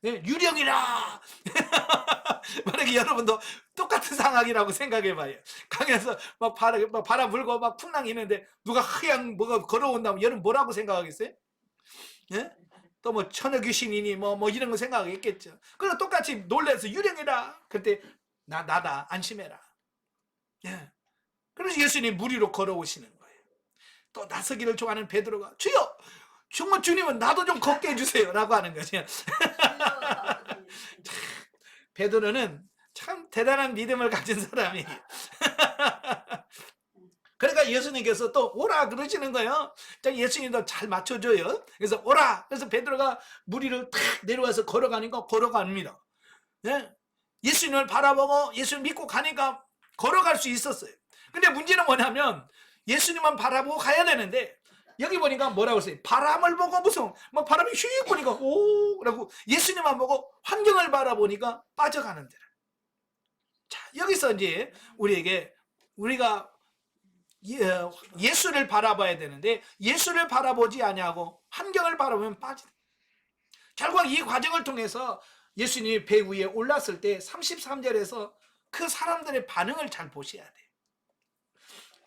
예, 유령이라. 만약에 여러분도 똑같은 상황이라고 생각해봐요. 강에서 막 바람 불고 막 풍랑이 있는데 누가 하얀 뭐가 걸어온다면 여러분 뭐라고 생각하겠어요? 예? 또 천여 귀신이니 이런 거 생각하겠죠. 그래서 똑같이 놀라서 유령이라. 그때 나다 안심해라. 예. 그래서 예수님 물 위로 걸어오시는 거예요. 또 나서기를 좋아하는 베드로가 주여 정말 주님은 나도 좀 걷게 해주세요 라고 하는 거죠. 베드로는 참 대단한 믿음을 가진 사람이에요. 그러니까 예수님께서 또 오라 그러시는 거예요. 예수님도 잘 맞춰줘요. 그래서 오라. 그래서 베드로가 물 위를 탁 내려와서 걸어가니까 걸어갑니다. 예? 예수님을 바라보고 예수님 믿고 가니까 걸어갈 수 있었어요. 근데 문제는 뭐냐면 예수님만 바라보고 가야 되는데 여기 보니까 뭐라고 써요? 바람을 보고 무슨 막 바람이 휙 보니까 오 라고 예수님만 보고 환경을 바라보니까 빠져가는 데라. 자, 여기서 이제 우리가 예수를 바라봐야 되는데 예수를 바라보지 아니하고 환경을 바라보면 빠지다. 결국 이 과정을 통해서 예수님이 배 위에 올랐을 때 33절에서 그 사람들의 반응을 잘 보셔야 돼요.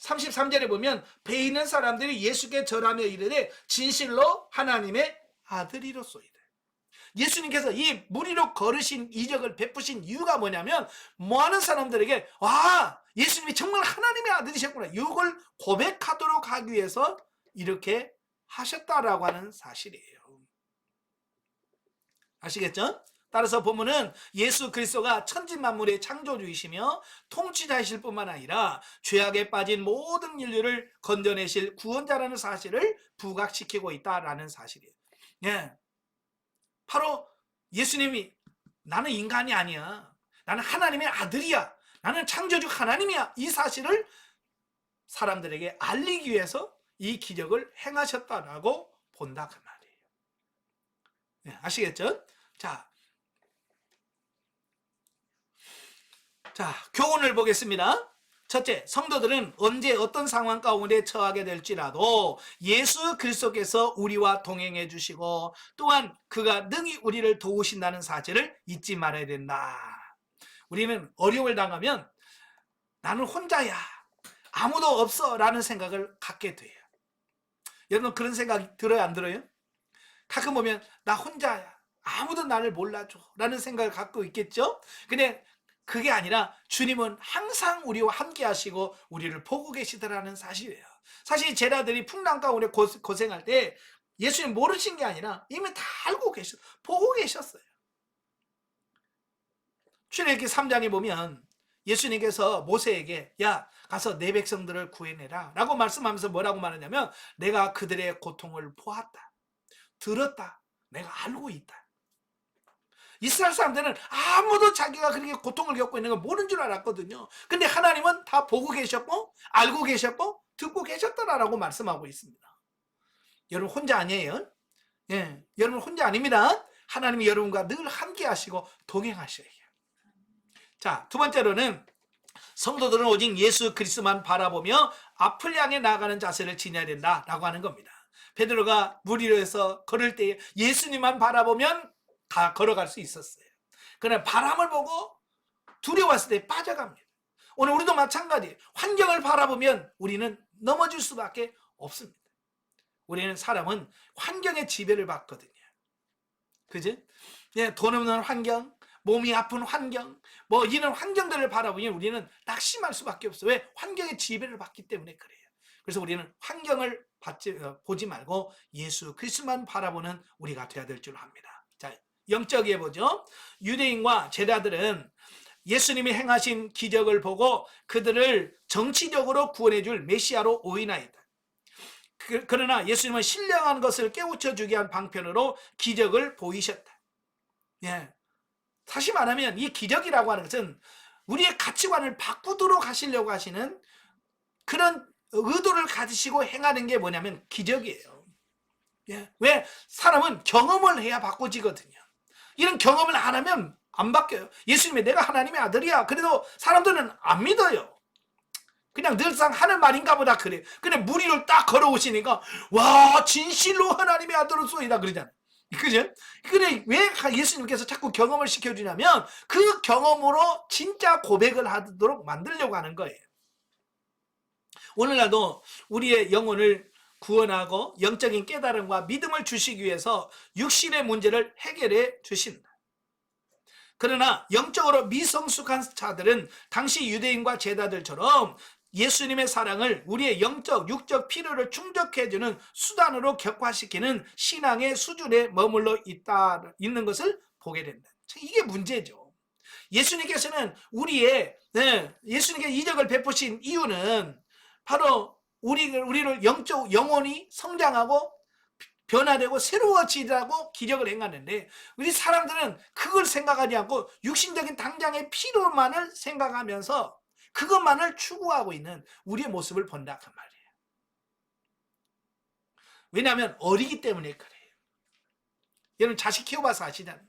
33절에 보면 배에 있는 사람들이 예수께 절하며 이르되 진실로 하나님의 아들이로소이다. 예수님께서 이 물 위로 걸으신 이적을 베푸신 이유가 뭐냐면 뭐하는 사람들에게 예수님이 정말 하나님의 아들이셨구나 이걸 고백하도록 하기 위해서 이렇게 하셨다라고 하는 사실이에요. 아시겠죠? 따라서 보면은 예수 그리스도가 천지만물의 창조주이시며 통치자이실 뿐만 아니라 죄악에 빠진 모든 인류를 건져내실 구원자라는 사실을 부각시키고 있다라는 사실이에요. 예. 바로 예수님이 나는 인간이 아니야. 나는 하나님의 아들이야. 나는 창조주 하나님이야. 이 사실을 사람들에게 알리기 위해서 이 기적을 행하셨다라고 본다 그 말이에요. 예, 아시겠죠? 자, 자, 교훈을 보겠습니다. 첫째, 성도들은 언제 어떤 상황 가운데 처하게 될지라도 예수 그리스도께서 우리와 동행해 주시고 또한 그가 능히 우리를 도우신다는 사실을 잊지 말아야 된다. 우리는 어려움을 당하면 나는 혼자야, 아무도 없어 라는 생각을 갖게 돼요. 여러분 그런 생각 들어요, 안 들어요? 가끔 보면 나 혼자야, 아무도 나를 몰라줘 라는 생각을 갖고 있겠죠. 근데 그게 아니라 주님은 항상 우리와 함께 하시고 우리를 보고 계시더라는 사실이에요. 사실 제자들이 풍랑 가운데 고생할 때 예수님 모르신 게 아니라 이미 다 알고 보고 계셨어요. 출애굽기 3장에 보면 예수님께서 모세에게 야 가서 내 백성들을 구해내라 라고 말씀하면서 뭐라고 말하냐면 내가 그들의 고통을 보았다, 들었다, 내가 알고 있다. 이스라엘 사람들은 아무도 자기가 그렇게 고통을 겪고 있는 걸 모르는 줄 알았거든요. 근데 하나님은 다 보고 계셨고 알고 계셨고 듣고 계셨더라라고 말씀하고 있습니다. 여러분 혼자 아니에요. 예, 여러분 혼자 아닙니다. 하나님이 여러분과 늘 함께 하시고 동행하셔야 해요. 자, 두 번째로는 성도들은 오직 예수 그리스도만 바라보며 앞을 향해 나아가는 자세를 지녀야 된다라고 하는 겁니다. 베드로가 물 위에서 걸을 때 예수님만 바라보면 다 걸어갈 수 있었어요. 그러나 바람을 보고 두려웠을 때 빠져갑니다. 오늘 우리도 마찬가지. 환경을 바라보면 우리는 넘어질 수밖에 없습니다. 우리는 사람은 환경의 지배를 받거든요. 그죠? 예, 돈 없는 환경, 몸이 아픈 환경, 뭐 이런 환경들을 바라보면 우리는 낙심할 수밖에 없어요. 왜? 환경의 지배를 받기 때문에 그래요. 그래서 우리는 환경을 보지 말고 예수 그리스도만 바라보는 우리가 되어야 될 줄 압니다. 자, 영적이에 보죠. 유대인과 제자들은 예수님이 행하신 기적을 보고 그들을 정치적으로 구원해 줄 메시아로 오인하였다. 그러나 예수님은 신령한 것을 깨우쳐 주게 한 방편으로 기적을 보이셨다. 예. 다시 말하면 이 기적이라고 하는 것은 우리의 가치관을 바꾸도록 하시려고 하시는 그런 의도를 가지시고 행하는 게 뭐냐면 기적이에요. 예. 왜? 사람은 경험을 해야 바꿔지거든요. 이런 경험을 안 하면 안 바뀌어요. 예수님이 내가 하나님의 아들이야. 그래도 사람들은 안 믿어요. 그냥 늘상 하는 말인가 보다 그래. 근데 물 위를 딱 걸어오시니까 와 진실로 하나님의 아들로소이다 그러잖아요. 그죠? 근데 왜 예수님께서 자꾸 경험을 시켜주냐면 그 경험으로 진짜 고백을 하도록 만들려고 하는 거예요. 오늘날도 우리의 영혼을 구원하고 영적인 깨달음과 믿음을 주시기 위해서 육신의 문제를 해결해 주신다. 그러나 영적으로 미성숙한 자들은 당시 유대인과 제자들처럼 예수님의 사랑을 우리의 영적, 육적 필요를 충족해주는 수단으로 격화시키는 신앙의 수준에 머물러 있는 것을 보게 된다. 이게 문제죠. 예수님께서는 예수님께 이적을 베푸신 이유는 바로 우리를 영혼이 성장하고 변화되고 새로워지라고 기적을 행하는데 우리 사람들은 그걸 생각하지 않고 육신적인 당장의 필요만을 생각하면서 그것만을 추구하고 있는 우리의 모습을 본다 그 말이에요. 왜냐하면 어리기 때문에 그래요. 여러분 자식 키워봐서 아시잖아요.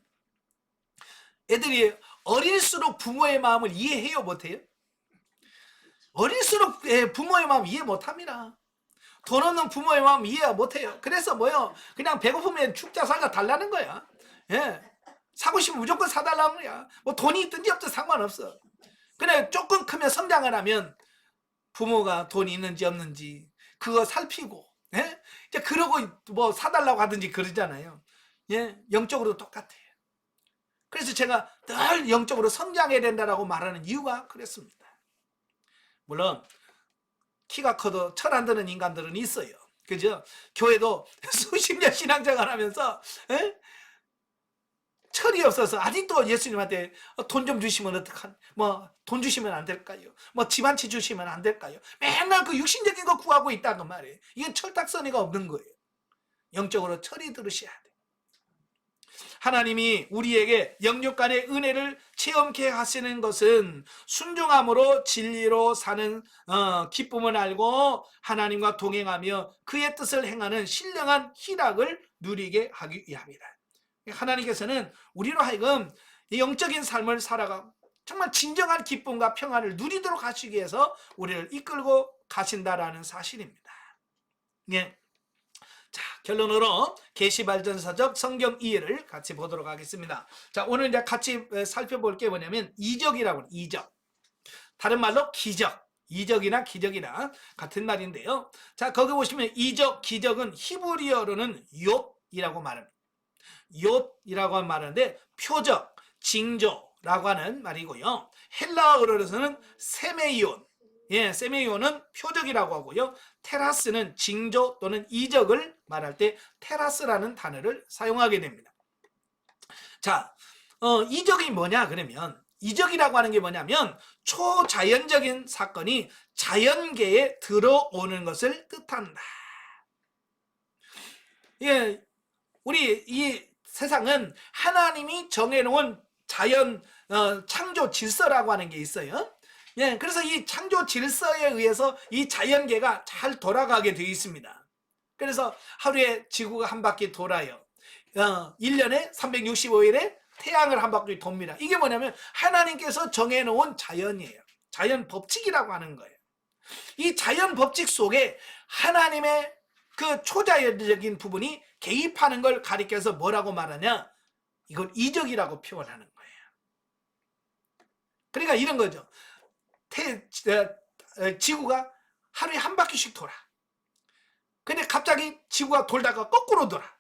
애들이 어릴수록 부모의 마음을 이해해요, 못해요? 어릴수록 부모의 마음 이해 못합니다. 돈 없는 부모의 마음 이해 못해요. 그래서 뭐요? 그냥 배고프면 죽자 살자 달라는 거야. 예. 사고 싶으면 무조건 사달라는 거야. 뭐 돈이 있든지 없든 상관없어. 그래 조금 크면 성장을 하면 부모가 돈이 있는지 없는지 그거 살피고, 예? 이제 그러고 뭐 사달라고 하든지 그러잖아요. 예, 영적으로 똑같아요. 그래서 제가 늘 영적으로 성장해야 된다라고 말하는 이유가 그랬습니다. 물론 키가 커도 철 안 드는 인간들은 있어요. 그죠? 교회도 수십 년 신앙생활하면서 철이 없어서 아직도 예수님한테 돈 좀 주시면 어떡한, 뭐 돈 주시면 안 될까요? 뭐 집 한 채 주시면 안 될까요? 맨날 그 육신적인 거 구하고 있다고 말이에요. 이건 철딱서니가 없는 거예요. 영적으로 철이 들으셔야 돼요. 하나님이 우리에게 영육간의 은혜를 체험케 하시는 것은 순종함으로 진리로 사는 기쁨을 알고 하나님과 동행하며 그의 뜻을 행하는 신령한 희락을 누리게 하기 위함이다. 하나님께서는 우리로 하여금 영적인 삶을 살아가고 정말 진정한 기쁨과 평안을 누리도록 하시기 위해서 우리를 이끌고 가신다라는 사실입니다. 예. 자, 결론으로 계시발전서적 성경 이해를 같이 보도록 하겠습니다. 자, 오늘 이제 같이 살펴볼 게 뭐냐면 이적이라고, 이적. 다른 말로 기적. 이적이나 기적이나 같은 말인데요. 자, 거기 보시면 이적, 기적은 히브리어로는 욥이라고 말합니다. 욥이라고 말하는데 표적, 징조라고 하는 말이고요. 헬라어로서는 세메이온. 예, 세메이온은 표적이라고 하고요. 테라스는 징조 또는 이적을 말할 때 테라스라는 단어를 사용하게 됩니다. 자, 이적이 뭐냐 그러면 이적이라고 하는 게 뭐냐면 초자연적인 사건이 자연계에 들어오는 것을 뜻한다. 예, 우리 이 세상은 하나님이 정해놓은 자연 창조 질서라고 하는 게 있어요. 예, 그래서 이 창조 질서에 의해서 이 자연계가 잘 돌아가게 되어 있습니다. 그래서 하루에 지구가 한 바퀴 돌아요. 1년에 365일에 태양을 한 바퀴 돕니다. 이게 뭐냐면 하나님께서 정해놓은 자연이에요. 자연 법칙이라고 하는 거예요. 이 자연 법칙 속에 하나님의 그 초자연적인 부분이 개입하는 걸 가리켜서 뭐라고 말하냐? 이걸 이적이라고 표현하는 거예요. 그러니까 이런 거죠. 지구가 하루에 한 바퀴씩 돌아. 근데 갑자기 지구가 돌다가 거꾸로 돌아.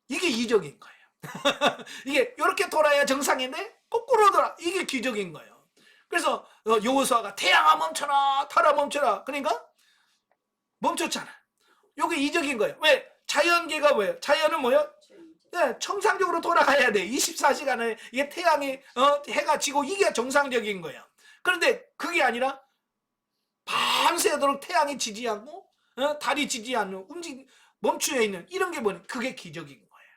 이게 이적인 거예요. 이게 이렇게 돌아야 정상인데 거꾸로 돌아. 이게 기적인 거예요. 그래서 여호수아가 태양아 멈춰라, 달아 멈춰라. 그러니까 멈췄잖아. 이게 이적인 거예요. 왜? 자연계가 뭐예요? 자연은 뭐예요? 네, 정상적으로 돌아가야 돼. 24시간을 이게 태양이 해가 지고 이게 정상적인 거예요. 그런데 그게 아니라 밤새도록 태양이 지지 않고 달이 지지 않는 멈추어 있는 이런 게 뭐냐? 그게 기적인 거예요.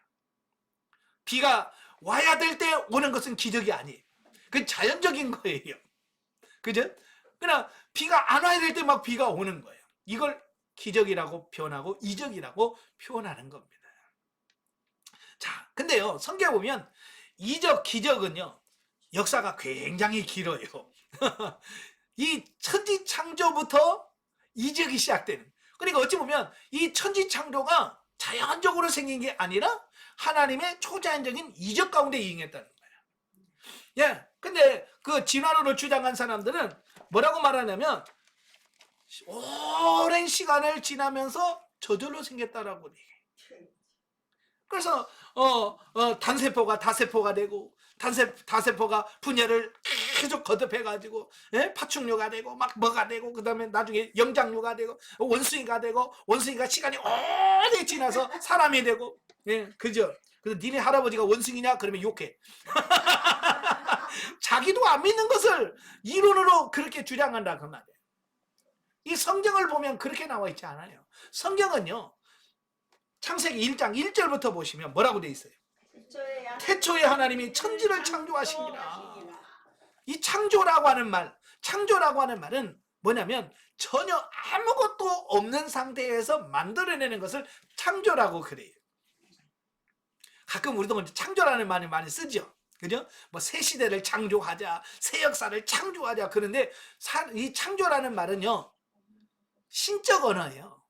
비가 와야 될 때 오는 것은 기적이 아니에요. 그건 자연적인 거예요. 그죠? 그러나 비가 안 와야 될 때 막 비가 오는 거예요. 이걸 기적이라고 표현하고 이적이라고 표현하는 겁니다. 자, 근데요, 성경에 보면 이적, 기적은요, 역사가 굉장히 길어요. 이 천지 창조부터 이적이 시작되는. 그러니까 어찌 보면 이 천지 창조가 자연적으로 생긴 게 아니라 하나님의 초자연적인 이적 가운데 이행했다는 거예요. 예, 근데 그 진화론을 주장한 사람들은 뭐라고 말하냐면 오랜 시간을 지나면서 저절로 생겼다라고 얘기해요. 그래서 단세포가 다세포가 되고 다세포가 분열을 계속 거듭해가지고 파충류가 되고 막 뭐가 되고 그 다음에 나중에 영장류가 되고 원숭이가 되고 원숭이가 시간이 오래 지나서 사람이 되고 예, 그죠? 그래서 니네 할아버지가 원숭이냐? 그러면 욕해. 자기도 안 믿는 것을 이론으로 그렇게 주장한다 그 말이에요. 이 성경을 보면 그렇게 나와 있지 않아요. 성경은요, 창세기 1장 1절부터 보시면 뭐라고 돼 있어요? 태초에 하나님이 천지를 창조하시니라. 이 창조라고 하는 말은 뭐냐면 전혀 아무것도 없는 상태에서 만들어내는 것을 창조라고 그래요. 가끔 우리도 창조라는 말을 많이 쓰죠. 그죠? 뭐 새 시대를 창조하자, 새 역사를 창조하자. 그런데 이 창조라는 말은요, 신적 언어예요.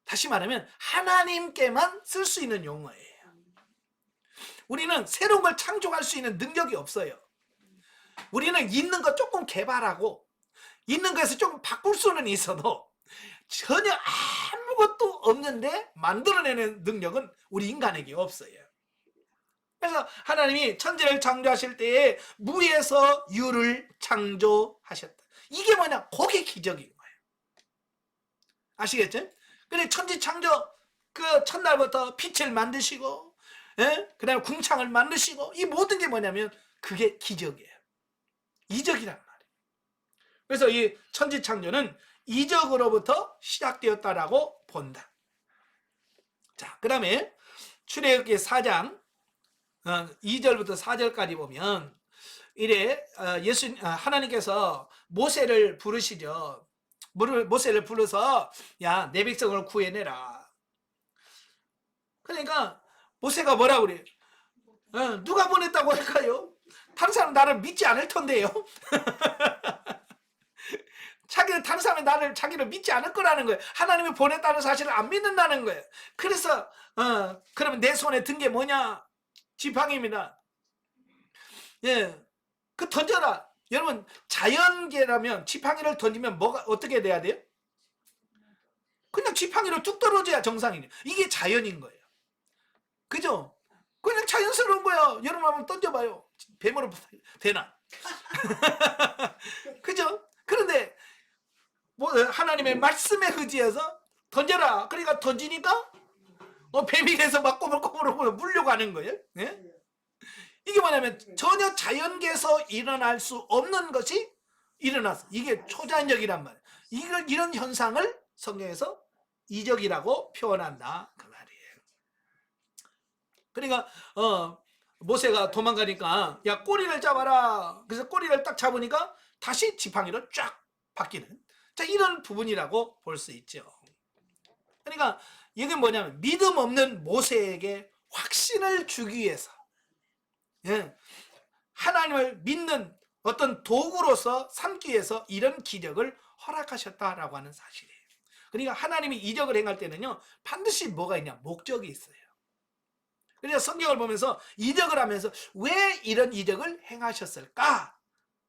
다시 말하면 하나님께만 쓸 수 있는 용어예요. 우리는 새로운 걸 창조할 수 있는 능력이 없어요. 우리는 있는 거 조금 개발하고 있는 거에서 조금 바꿀 수는 있어도 전혀 아무것도 없는데 만들어내는 능력은 우리 인간에게 없어요. 그래서 하나님이 천지를 창조하실 때에 무에서 유를 창조하셨다. 이게 뭐냐? 그게 기적인 거예요. 아시겠죠? 근데 천지 창조 그 첫날부터 빛을 만드시고 그 다음에 궁창을 만드시고 이 모든 게 뭐냐면 그게 기적이에요. 이적이란 말이에요. 그래서 이 천지 창조는 이적으로부터 시작되었다라고 본다. 자, 그 다음에 출애굽기 4장 2절부터 4절까지 보면 이래 하나님께서 모세를 부르시죠. 모세를 불러서 야, 내 백성을 구해내라. 그러니까 모세가 뭐라고 그래요? 누가 보냈다고 할까요? 다른 사람은 나를 믿지 않을 텐데요. 다른 사람이 자기를 믿지 않을 거라는 거예요. 하나님이 보냈다는 사실을 안 믿는다는 거예요. 그래서 그러면 내 손에 든 게 뭐냐? 지팡이입니다. 예, 그 던져라. 여러분, 자연계라면 지팡이를 던지면 뭐가 어떻게 돼야 돼요? 그냥 지팡이로 뚝 떨어져야 정상이에요. 이게 자연인 거예요. 그죠? 그냥 자연스러운 거야. 여러분 한번 던져봐요. 뱀으로 되나? 그죠? 그런데 뭐 하나님의 말씀에 의지해서 던져라. 그러니까 던지니까 뱀이 돼서 막 꼬물꼬물 물려가는 거예요. 예? 이게 뭐냐면 전혀 자연계에서 일어날 수 없는 것이 일어났어. 이게 초자연적이란 말이에요. 이런 현상을 성경에서 이적이라고 표현한다 그 말이에요. 그러니까 모세가 도망가니까 야 꼬리를 잡아라. 그래서 꼬리를 딱 잡으니까 다시 지팡이로 쫙 바뀌는 자 이런 부분이라고 볼 수 있죠. 그러니까 이게 뭐냐면 믿음 없는 모세에게 확신을 주기 위해서 예, 하나님을 믿는 어떤 도구로서 삼기 위해서 이런 기적을 허락하셨다라고 하는 사실이에요. 그러니까 하나님이 이적을 행할 때는요 반드시 뭐가 있냐 목적이 있어요. 그래서 성경을 보면서 이적을 하면서 왜 이런 이적을 행하셨을까?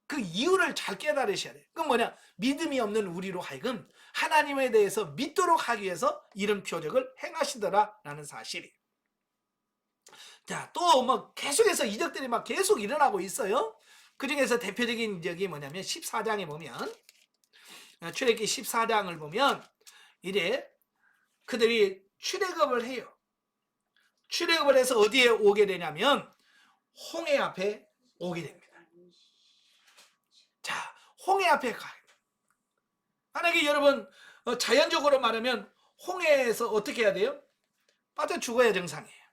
그 이유를 잘 깨달으셔야 돼요. 그건 뭐냐? 믿음이 없는 우리로 하여금 하나님에 대해서 믿도록 하기 위해서 이런 표적을 행하시더라라는 사실이에요. 자, 또 뭐 계속해서 이적들이 막 계속 일어나고 있어요. 그 중에서 대표적인 이적이 뭐냐면 14장에 보면 출애굽기 14장을 보면 이래 그들이 출애굽을 해요. 출애굽을 해서 어디에 오게 되냐면 홍해 앞에 오게 됩니다. 자, 홍해 앞에 가요. 만약에 여러분 자연적으로 말하면 홍해에서 어떻게 해야 돼요? 빠져 죽어야 정상이에요.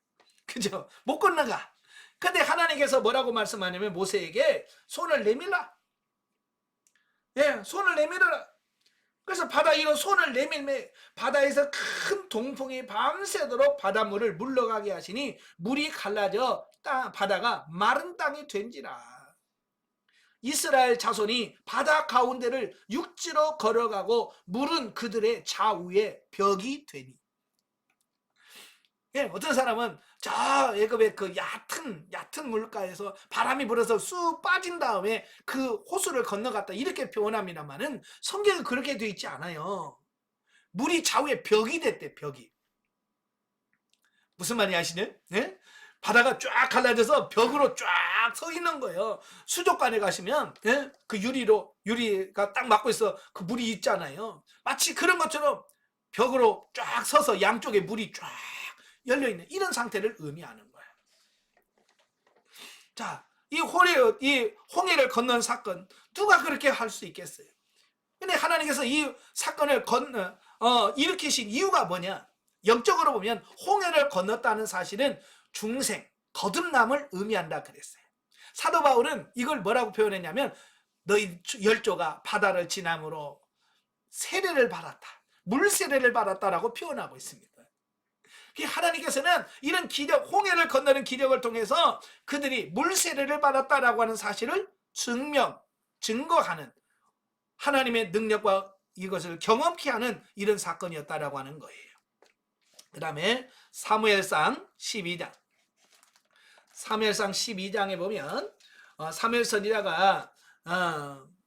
그죠? 못 건너가. 근데 하나님께서 뭐라고 말씀하냐면 모세에게 손을 내밀라. 예, 손을 내밀어라. 그래서 바다 위로 손을 내밀매 바다에서 큰 동풍이 밤새도록 바닷물을 물러가게 하시니 물이 갈라져 바다가 마른 땅이 된지라. 이스라엘 자손이 바다 가운데를 육지로 걸어가고 물은 그들의 좌우에 벽이 되니. 예, 어떤 사람은 저 애굽의 그 얕은 물가에서 바람이 불어서 쑥 빠진 다음에 그 호수를 건너갔다 이렇게 표현합니다만은 성경은 그렇게 되어 있지 않아요. 물이 좌우에 벽이 됐대. 벽이 무슨 말인지 아시죠? 예? 바다가 쫙 갈라져서 벽으로 쫙 서 있는 거예요. 수족관에 가시면 예? 그 유리가 딱 막고 있어 그 물이 있잖아요. 마치 그런 것처럼 벽으로 쫙 서서 양쪽에 물이 쫙 열려있는 이런 상태를 의미하는 거예요. 자, 이 홍해를 건넌 사건 누가 그렇게 할 수 있겠어요? 근데 하나님께서 이 사건을 일으키신 이유가 뭐냐? 영적으로 보면 홍해를 건넜다는 사실은 중생, 거듭남을 의미한다 그랬어요. 사도 바울은 이걸 뭐라고 표현했냐면 너희 열조가 바다를 지남으로 세례를 받았다. 물 세례를 받았다라고 표현하고 있습니다. 하나님께서는 이런 기적, 홍해를 건너는 기적을 통해서 그들이 물 세례를 받았다라고 하는 사실을 증거하는 하나님의 능력과 이것을 경험케 하는 이런 사건이었다라고 하는 거예요. 그 다음에 사무엘상 12장. 사무엘상 12장에 보면 사무엘 선지자가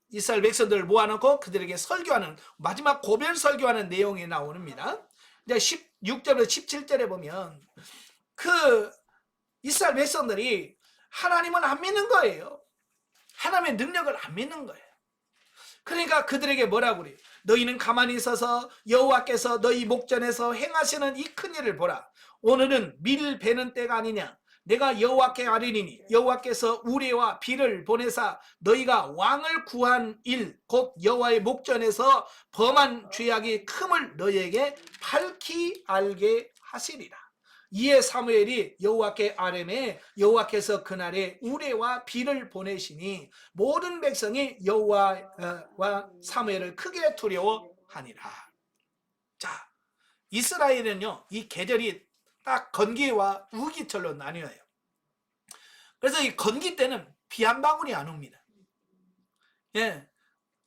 이스라엘 백성들을 모아놓고 그들에게 설교하는 마지막 고별 설교하는 내용이 나옵니다. 이제 16절부터 17절에 보면 그 이스라엘 백성들이 하나님은 안 믿는 거예요. 하나님의 능력을 안 믿는 거예요. 그러니까 그들에게 뭐라고 그래요? 너희는 가만히 있어서 여호와께서 너희 목전에서 행하시는 이 큰 일을 보라. 오늘은 밀 베는 때가 아니냐. 내가 여호와께 아뢰리니 여호와께서 우레와 비를 보내사 너희가 왕을 구한 일 곧 여호와의 목전에서 범한 죄악이 큼을 너희에게 밝히 알게 하시리라. 이에 사무엘이 여호와께 아뢰매 여호와께서 그날에 우레와 비를 보내시니 모든 백성이 여호와와 사무엘을 크게 두려워하니라. 자, 이스라엘은요 이 계절이 딱 건기와 우기철로 나뉘어요. 그래서 이 건기 때는 비 한 방울이 안 옵니다. 예,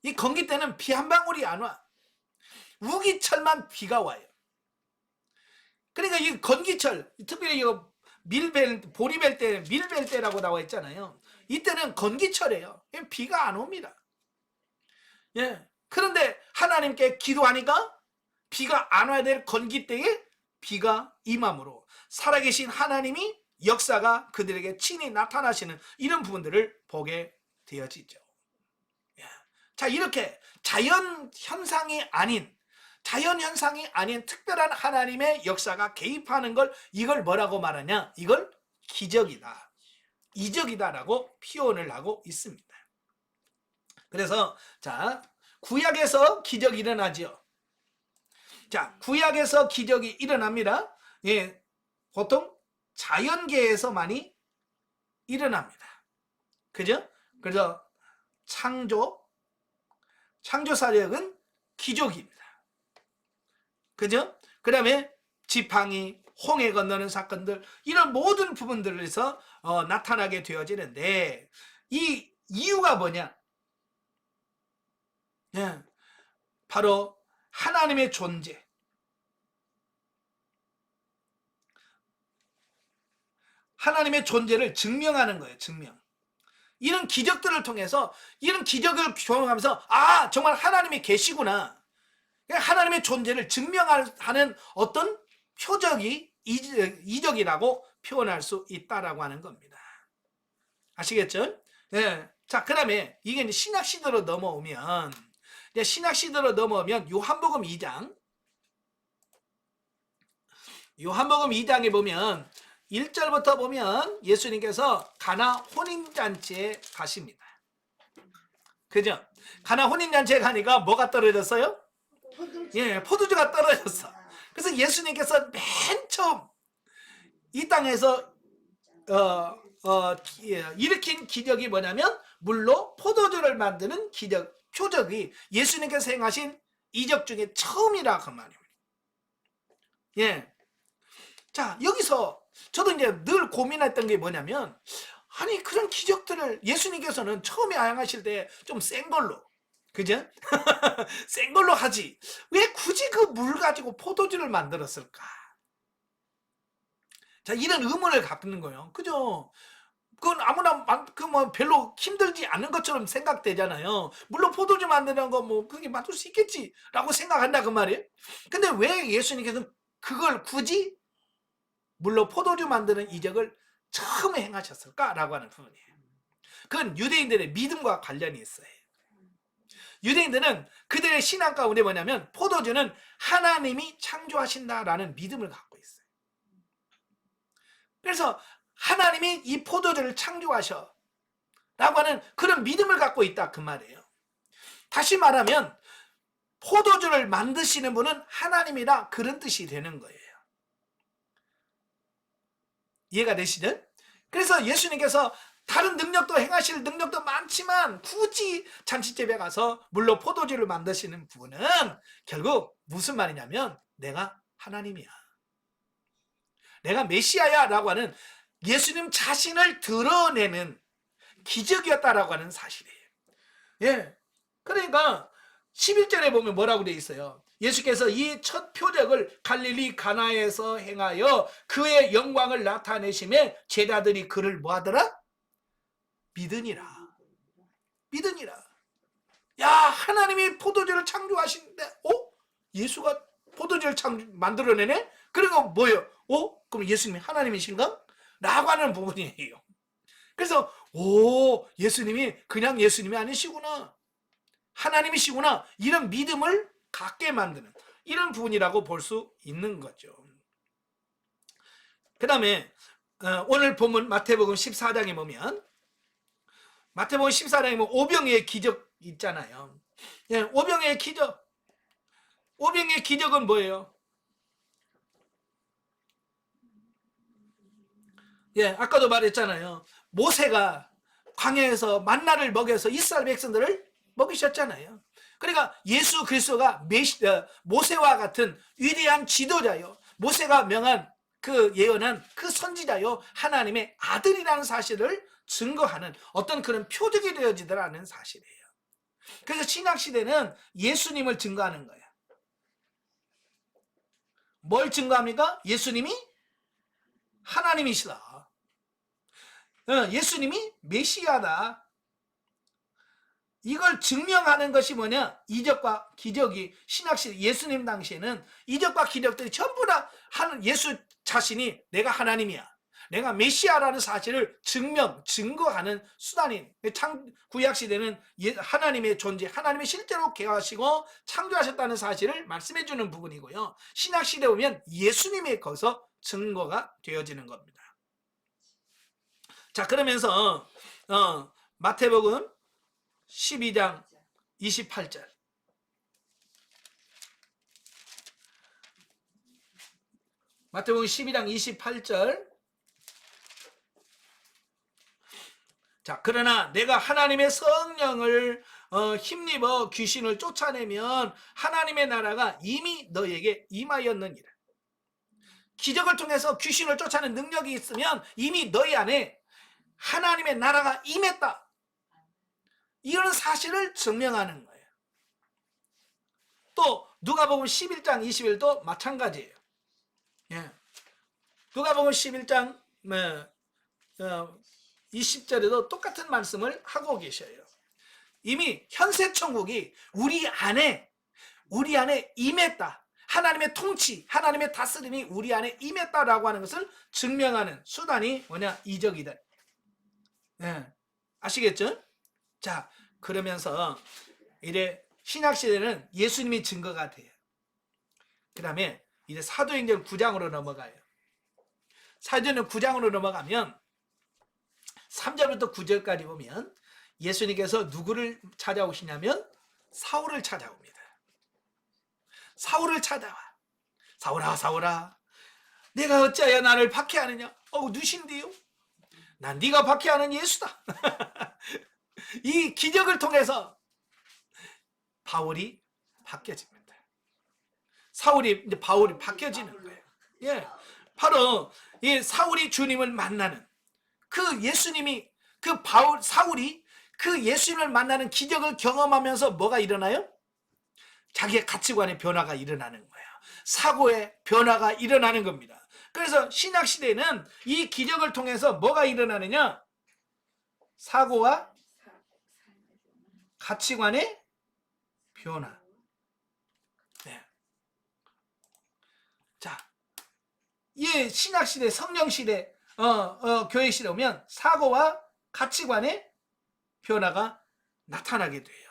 이 건기 때는 비 한 방울이 안 와. 우기철만 비가 와요. 그러니까 이 건기철, 특별히 이거 보리벨 때, 밀벨 때라고 나와 있잖아요. 이때는 건기철이에요. 비가 안 옵니다. 예. 그런데 하나님께 기도하니까 비가 안 와야 될 건기 때에 비가 임함으로 살아계신 하나님이 역사가 그들에게 친히 나타나시는 이런 부분들을 보게 되어지죠. 예. 자, 이렇게 자연 현상이 아닌 특별한 하나님의 역사가 개입하는 걸 이걸 뭐라고 말하냐? 이걸 기적이다, 이적이다라고 표현을 하고 있습니다. 그래서 자, 구약에서 기적이 일어나죠. 자, 구약에서 기적이 일어납니다. 예, 보통 자연계에서 많이 일어납니다. 그죠? 그래서 창조 사역은 기적입니다. 그죠? 그 다음에 지팡이, 홍해 건너는 사건들, 이런 모든 부분들에서 나타나게 되어지는데, 이 이유가 뭐냐? 예, 바로 하나님의 존재. 하나님의 존재를 증명하는 거예요. 증명. 이런 기적들을 통해서, 이런 기적을 경험하면서 아, 정말 하나님이 계시구나. 하나님의 존재를 증명하는 어떤 표적이 이적이라고 표현할 수 있다라고 하는 겁니다. 아시겠죠? 네. 자, 그 다음에 이게 이제 신약 시대로 넘어오면 요한복음 2장에 보면 1절부터 보면 예수님께서 가나 혼인잔치에 가십니다. 그죠? 가나 혼인잔치에 가니까 뭐가 떨어졌어요? 예, 포도주가 떨어졌어. 그래서 예수님께서 맨 처음 이 땅에서 일으킨 기적이 뭐냐면 물로 포도주를 만드는 기적, 표적이 예수님께서 행하신 이적 중에 처음이라 그 말입니다. 예. 자, 여기서 저도 이제 늘 고민했던 게 뭐냐면, 아니 그런 기적들을 예수님께서는 처음에 행하실 때 좀 센 걸로, 그죠? 센 걸로 하지 왜 굳이 그 물 가지고 포도주를 만들었을까? 자, 이런 의문을 갖는 거예요. 그죠? 그건 아무나 뭐 별로 힘들지 않은 것처럼 생각되잖아요. 물론 포도주 만드는 거 뭐 그게 만들 수 있겠지라고 생각한다 그 말이에요. 근데 왜 예수님께서는 그걸 굳이 물로 포도주 만드는 이적을 처음에 행하셨을까라고 하는 부분이에요. 그건 유대인들의 믿음과 관련이 있어요. 유대인들은 그들의 신앙 가운데 뭐냐면 포도주는 하나님이 창조하신다라는 믿음을 갖고 있어요. 그래서 하나님이 이 포도주를 창조하셔 라고 하는 그런 믿음을 갖고 있다 그 말이에요. 다시 말하면 포도주를 만드시는 분은 하나님이다, 그런 뜻이 되는 거예요. 이해가 되시죠? 그래서 예수님께서 다른 능력도 행하실 능력도 많지만 굳이 잔치집에 가서 물로 포도주를 만드시는 분은 결국 무슨 말이냐면 내가 하나님이야, 내가 메시아야 라고 하는 예수님 자신을 드러내는 기적이었다라고 하는 사실이에요. 예. 그러니까 11절에 보면 뭐라고 되어 있어요? 예수께서 이 첫 표적을 갈릴리 가나에서 행하여 그의 영광을 나타내심에 제자들이 그를 뭐하더라? 믿으니라. 야, 하나님이 포도주를 창조하시는데 예수가 포도주를 만들어내네? 그러니까 뭐예요? 그럼 예수님이 하나님이신가? 라고 하는 부분이에요. 그래서 예수님이 그냥 예수님이 아니시구나, 하나님이시구나, 이런 믿음을 갖게 만드는 이런 부분이라고 볼 수 있는 거죠. 그 다음에 오늘 본문 마태복음 14장에 보면 오병이의 기적 있잖아요. 예, 오병이의 기적은 뭐예요? 예, 아까도 말했잖아요. 모세가 광야에서 만나를 먹여서 이스라엘 백성들을 먹이셨잖아요. 그러니까 예수 그리스도가 모세와 같은 위대한 지도자요, 모세가 명한 그 예언한 그 선지자요, 하나님의 아들이라는 사실을 증거하는 어떤 그런 표적이 되어지더라는 사실이에요. 그래서 신약시대는 예수님을 증거하는 거예요. 뭘 증거합니까? 예수님이 하나님이시다. 예수님이 메시아다. 이걸 증명하는 것이 뭐냐? 이적과 기적이 신약시대 예수님 당시에는 이적과 기적들이 전부 다 예수 자신이 내가 하나님이야, 내가 메시아라는 사실을 증거하는 수단인 구약시대는 하나님의 존재, 하나님이 실제로 계하시고 창조하셨다는 사실을 말씀해주는 부분이고요. 신약시대 오면 예수님의 거기서 증거가 되어지는 겁니다. 자, 그러면서 마태복음 12장 28절. 마태복음 12장 28절. 자, 그러나 내가 하나님의 성령을 힘입어 귀신을 쫓아내면 하나님의 나라가 이미 너에게 임하였느니라. 기적을 통해서 귀신을 쫓아내는 능력이 있으면 이미 너희 안에 하나님의 나라가 임했다. 이런 사실을 증명하는 거예요. 또 누가복음 11장 21도 마찬가지예요. 예. 누가복음 11장 20절에도 똑같은 말씀을 하고 계셔요. 이미 현세천국이 우리 안에 임했다. 하나님의 통치, 하나님의 다스림이 우리 안에 임했다라고 하는 것을 증명하는 수단이 뭐냐? 이적이다. 예. 아시겠죠? 자, 그러면서 이래 신약시대는 예수님이 증거가 돼요. 그 다음에 이제 사도행전 9장으로 넘어가요. 사도행전 9장으로 넘어가면 3절부터 9절까지 보면 예수님께서 누구를 찾아오시냐면 사울을 찾아옵니다. 사울을 찾아와. 사울아, 사울아, 내가 어찌하여 나를 박해하느냐? 누신디요? 난 네가 박해하는 예수다. 이 기적을 통해서 바울이 바뀌어집니다. 바울이 바뀌어지는 거예요. 예, 바로 이 사울이 주님을 만나는 그 예수님이 사울이 그 예수님을 만나는 기적을 경험하면서 뭐가 일어나요? 자기의 가치관의 변화가 일어나는 거예요. 사고의 변화가 일어나는 겁니다. 그래서 신약시대에는 이 기적을 통해서 뭐가 일어나느냐? 사고와 가치관의 변화. 네. 자, 이 신약시대, 성령시대, 교회시대 오면 사고와 가치관의 변화가 나타나게 돼요.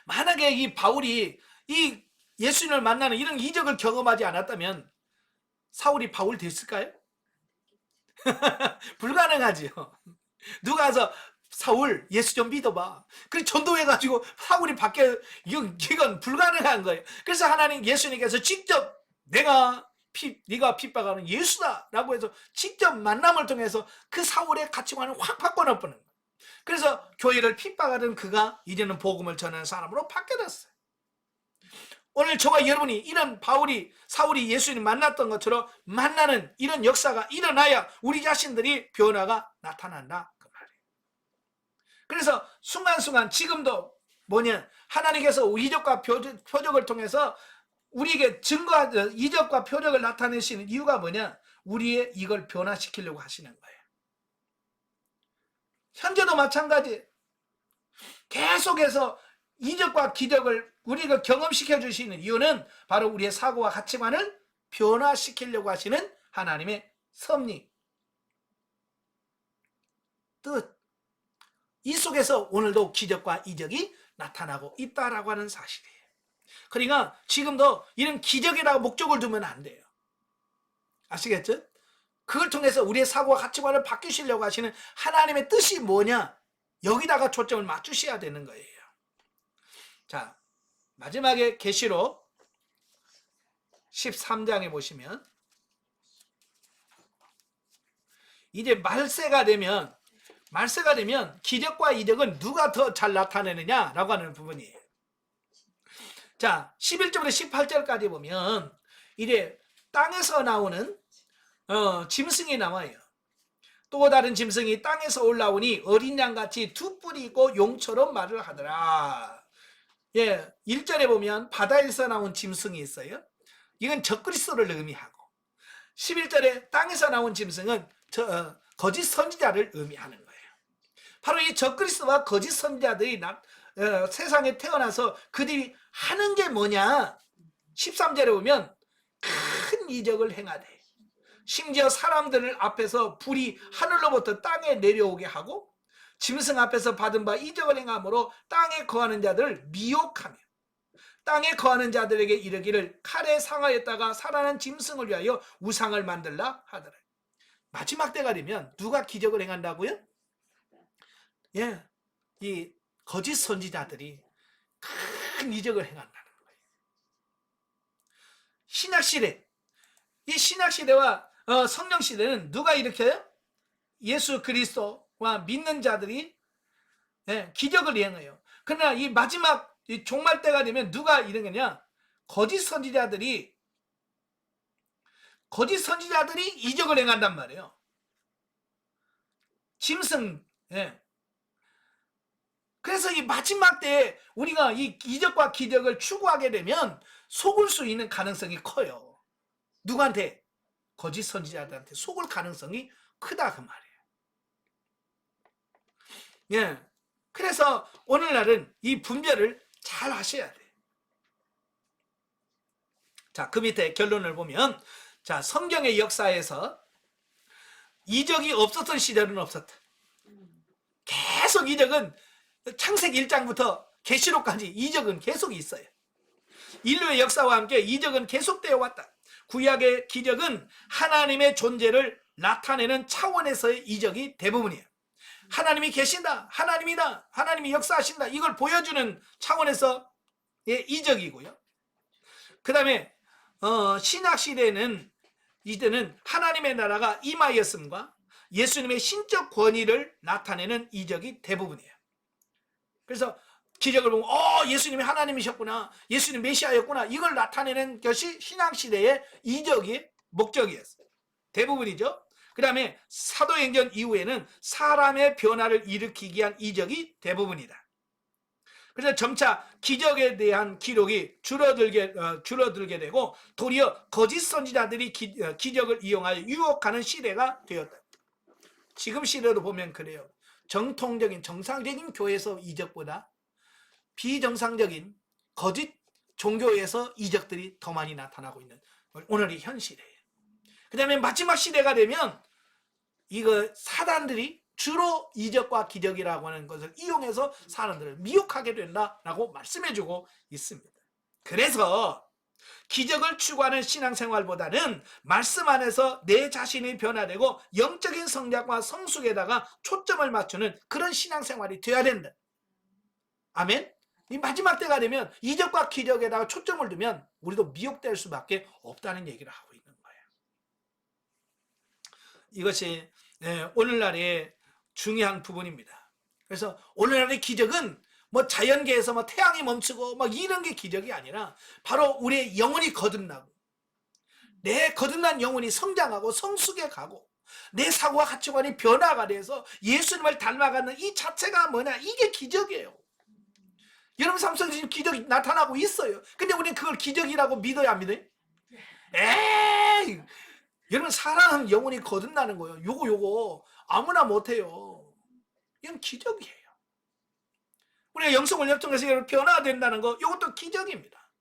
만약에 이 바울이 이 예수님을 만나는 이런 이적을 경험하지 않았다면 사울이 바울 됐을까요? 불가능하지요. 누가 와서 사울 예수 좀 믿어봐. 그래 전도해가지고 사울이 바뀌어. 이건 불가능한 거예요. 그래서 하나님 예수님께서 직접 네가 핍박하는 예수다라고 해서 직접 만남을 통해서 그 사울의 가치관을 확 바꿔놓는 거예요. 그래서 교회를 핍박하던 그가 이제는 복음을 전하는 사람으로 바뀌어졌어요. 오늘 저와 여러분이 이런 사울이 예수님 만났던 것처럼 만나는 이런 역사가 일어나야 우리 자신들이 변화가 나타난다 그 말이에요. 그래서 순간순간 지금도 하나님께서 이적과 표적을 통해서 우리에게 이적과 표적을 나타내시는 이유가 뭐냐? 우리의 이걸 변화시키려고 하시는 거예요. 현재도 마찬가지. 계속해서 이적과 기적을 우리가 경험시켜 주시는 이유는 바로 우리의 사고와 가치관을 변화시키려고 하시는 하나님의 섭리, 뜻. 이 속에서 오늘도 기적과 이적이 나타나고 있다라고 하는 사실이에요. 그러니까 지금도 이런 기적이라고 목적을 두면 안 돼요. 아시겠죠? 그걸 통해서 우리의 사고와 가치관을 바꾸시려고 하시는 하나님의 뜻이 뭐냐? 여기다가 초점을 맞추셔야 되는 거예요. 자, 마지막에 계시록 13장에 보시면 이제 말세가 되면 기적과 이적은 누가 더 잘 나타내느냐라고 하는 부분이에요. 자, 11절부터 18절까지 보면 이제 땅에서 나오는 짐승이 나와요. 또 다른 짐승이 땅에서 올라오니 어린 양같이 두 뿔이 있고 용처럼 말을 하더라. 예, 1절에 보면 바다에서 나온 짐승이 있어요. 이건 적그리스도를 의미하고 11절에 땅에서 나온 짐승은 거짓 선지자를 의미하는 거예요. 바로 이 적그리스도와 거짓 선지자들이 세상에 태어나서 그들이 하는 게 뭐냐? 13절에 보면 큰 이적을 행하되 심지어 사람들을 앞에서 불이 하늘로부터 땅에 내려오게 하고 짐승 앞에서 받은 바 이적을 행함으로 땅에 거하는 자들을 미혹하며 땅에 거하는 자들에게 이르기를 칼에 상하였다가 살아난 짐승을 위하여 우상을 만들라 하더라. 마지막 때가 되면 누가 기적을 행한다고요? 예, 이 거짓 선지자들이 큰 이적을 행한다는 거예요. 신약시대, 이 신약시대와 성령시대는 누가 일으켜요? 예수 그리스도와 믿는 자들이 기적을 이행해요. 그러나 이 마지막 이 종말 때가 되면 누가 이르느냐? 거짓 선지자들이 이적을 행한단 말이에요. 짐승. 그래서 이 마지막 때에 우리가 이 이적과 기적을 추구하게 되면 속을 수 있는 가능성이 커요. 누구한테? 거짓 선지자들한테 속을 가능성이 크다 그 말이에요. 예. 그래서 오늘날은 이 분별을 잘 하셔야 돼. 자, 그 밑에 결론을 보면, 자, 성경의 역사에서 이적이 없었던 시절은 없었다. 계속 이적은 창세기 1장부터 계시록까지 이적은 계속 있어요. 인류의 역사와 함께 이적은 계속되어 왔다. 구약의 기적은 하나님의 존재를 나타내는 차원에서의 이적이 대부분이에요. 하나님이 계신다, 하나님이다, 하나님이 역사하신다, 이걸 보여주는 차원에서의 이적이고요. 그 다음에 신약시대는 이때는 하나님의 나라가 임하였음과 예수님의 신적 권위를 나타내는 이적이 대부분이에요. 그래서 기적을 보면 예수님이 하나님이셨구나, 예수님 메시아였구나, 이걸 나타내는 것이 신약시대의 이적의 목적이었어요. 대부분이죠. 그 다음에 사도행전 이후에는 사람의 변화를 일으키기 위한 이적이 대부분이다. 그래서 점차 기적에 대한 기록이 줄어들게 되고 도리어 거짓 선지자들이 기적을 이용하여 유혹하는 시대가 되었다. 지금 시대로 보면 그래요. 정통적인 정상적인 교회에서 이적보다 비정상적인 거짓 종교에서 이적들이 더 많이 나타나고 있는 오늘의 현실이에요. 그 다음에 마지막 시대가 되면 이거 사단들이 주로 이적과 기적이라고 하는 것을 이용해서 사람들을 미혹하게 된다라고 말씀해주고 있습니다. 그래서 기적을 추구하는 신앙생활보다는 말씀 안에서 내 자신이 변화되고 영적인 성장과 성숙에다가 초점을 맞추는 그런 신앙생활이 되어야 된다. 아멘. 이 마지막 때가 되면 이적과 기적에다가 초점을 두면 우리도 미혹될 수밖에 없다는 얘기를 하고 있는 거예요. 이것이 오늘날의 중요한 부분입니다. 그래서 오늘날의 기적은 뭐 자연계에서 뭐 태양이 멈추고 막 이런 게 기적이 아니라 바로 우리의 영혼이 거듭나고 내 거듭난 영혼이 성장하고 성숙해 가고 내 사고와 가치관이 변화가 돼서 예수님을 닮아가는 이 자체가 뭐냐, 이게 기적이에요. 여러분 삶 속에 지금 기적이 나타나고 있어요. 근데 우리는 그걸 기적이라고 믿어야 안 믿어요? 에이, 여러분 사랑하는 영혼이 거듭나는 거예요. 요거 아무나 못해요. 이건 기적이에요. 우리가 영성을 역정해서 변화된다는 거, 이것도 기적입니다.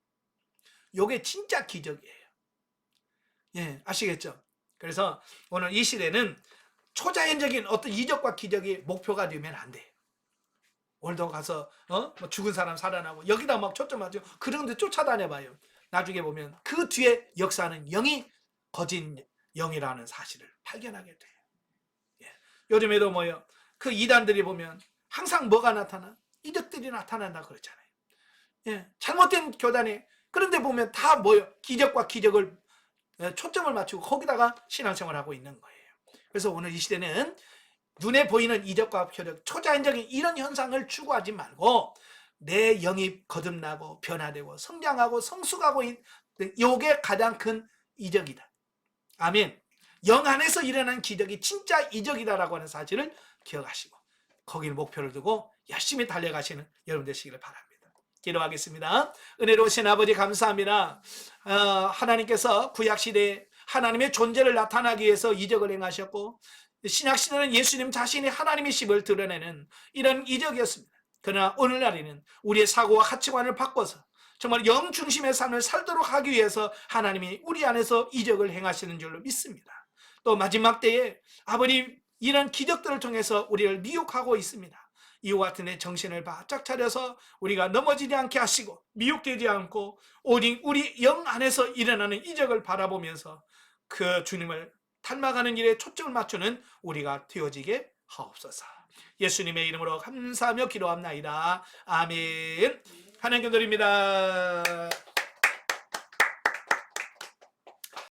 요게 진짜 기적이에요. 예, 아시겠죠? 그래서 오늘 이 시대는 초자연적인 어떤 이적과 기적이 목표가 되면 안 돼. 오늘도 가서 뭐 죽은 사람 살아나고 여기다 막 초점 맞죠? 그런 데 쫓아다녀봐요. 나중에 보면 그 뒤에 역사하는 영이 거짓 영이라는 사실을 발견하게 돼요. 예. 요즘에도 뭐요? 그 이단들이 보면 항상 뭐가 나타나? 이적들이 나타난다 그러잖아요. 예. 잘못된 교단에 그런데 보면 다 뭐요? 기적과 기적을 초점을 맞추고 거기다가 신앙생활을 하고 있는 거예요. 그래서 오늘 이 시대는 눈에 보이는 이적과 표적, 초자연적인 이런 현상을 추구하지 말고 내 영이 거듭나고 변화되고 성장하고 성숙하고 이게 가장 큰 이적이다. 아멘. 영 안에서 일어난 기적이 진짜 이적이다라고 하는 사실을 기억하시고 거기를 목표를 두고 열심히 달려가시는 여러분 되시기를 바랍니다. 기도하겠습니다. 은혜로우신 아버지 감사합니다. 하나님께서 구약시대에 하나님의 존재를 나타나기 위해서 이적을 행하셨고 신약시대는 예수님 자신이 하나님이심을 드러내는 이런 이적이었습니다. 그러나 오늘날에는 우리의 사고와 가치관을 바꿔서 정말 영 중심의 삶을 살도록 하기 위해서 하나님이 우리 안에서 이적을 행하시는 줄로 믿습니다. 또 마지막 때에 아버님 이런 기적들을 통해서 우리를 미혹하고 있습니다. 이와 같은 데 정신을 바짝 차려서 우리가 넘어지지 않게 하시고 미혹되지 않고 오직 우리 영 안에서 일어나는 이적을 바라보면서 그 주님을 닮아가는 일에 초점을 맞추는 우리가 되어지게 하옵소서. 예수님의 이름으로 감사하며 기도합나이다. 아멘. 하나님 기도드립니다.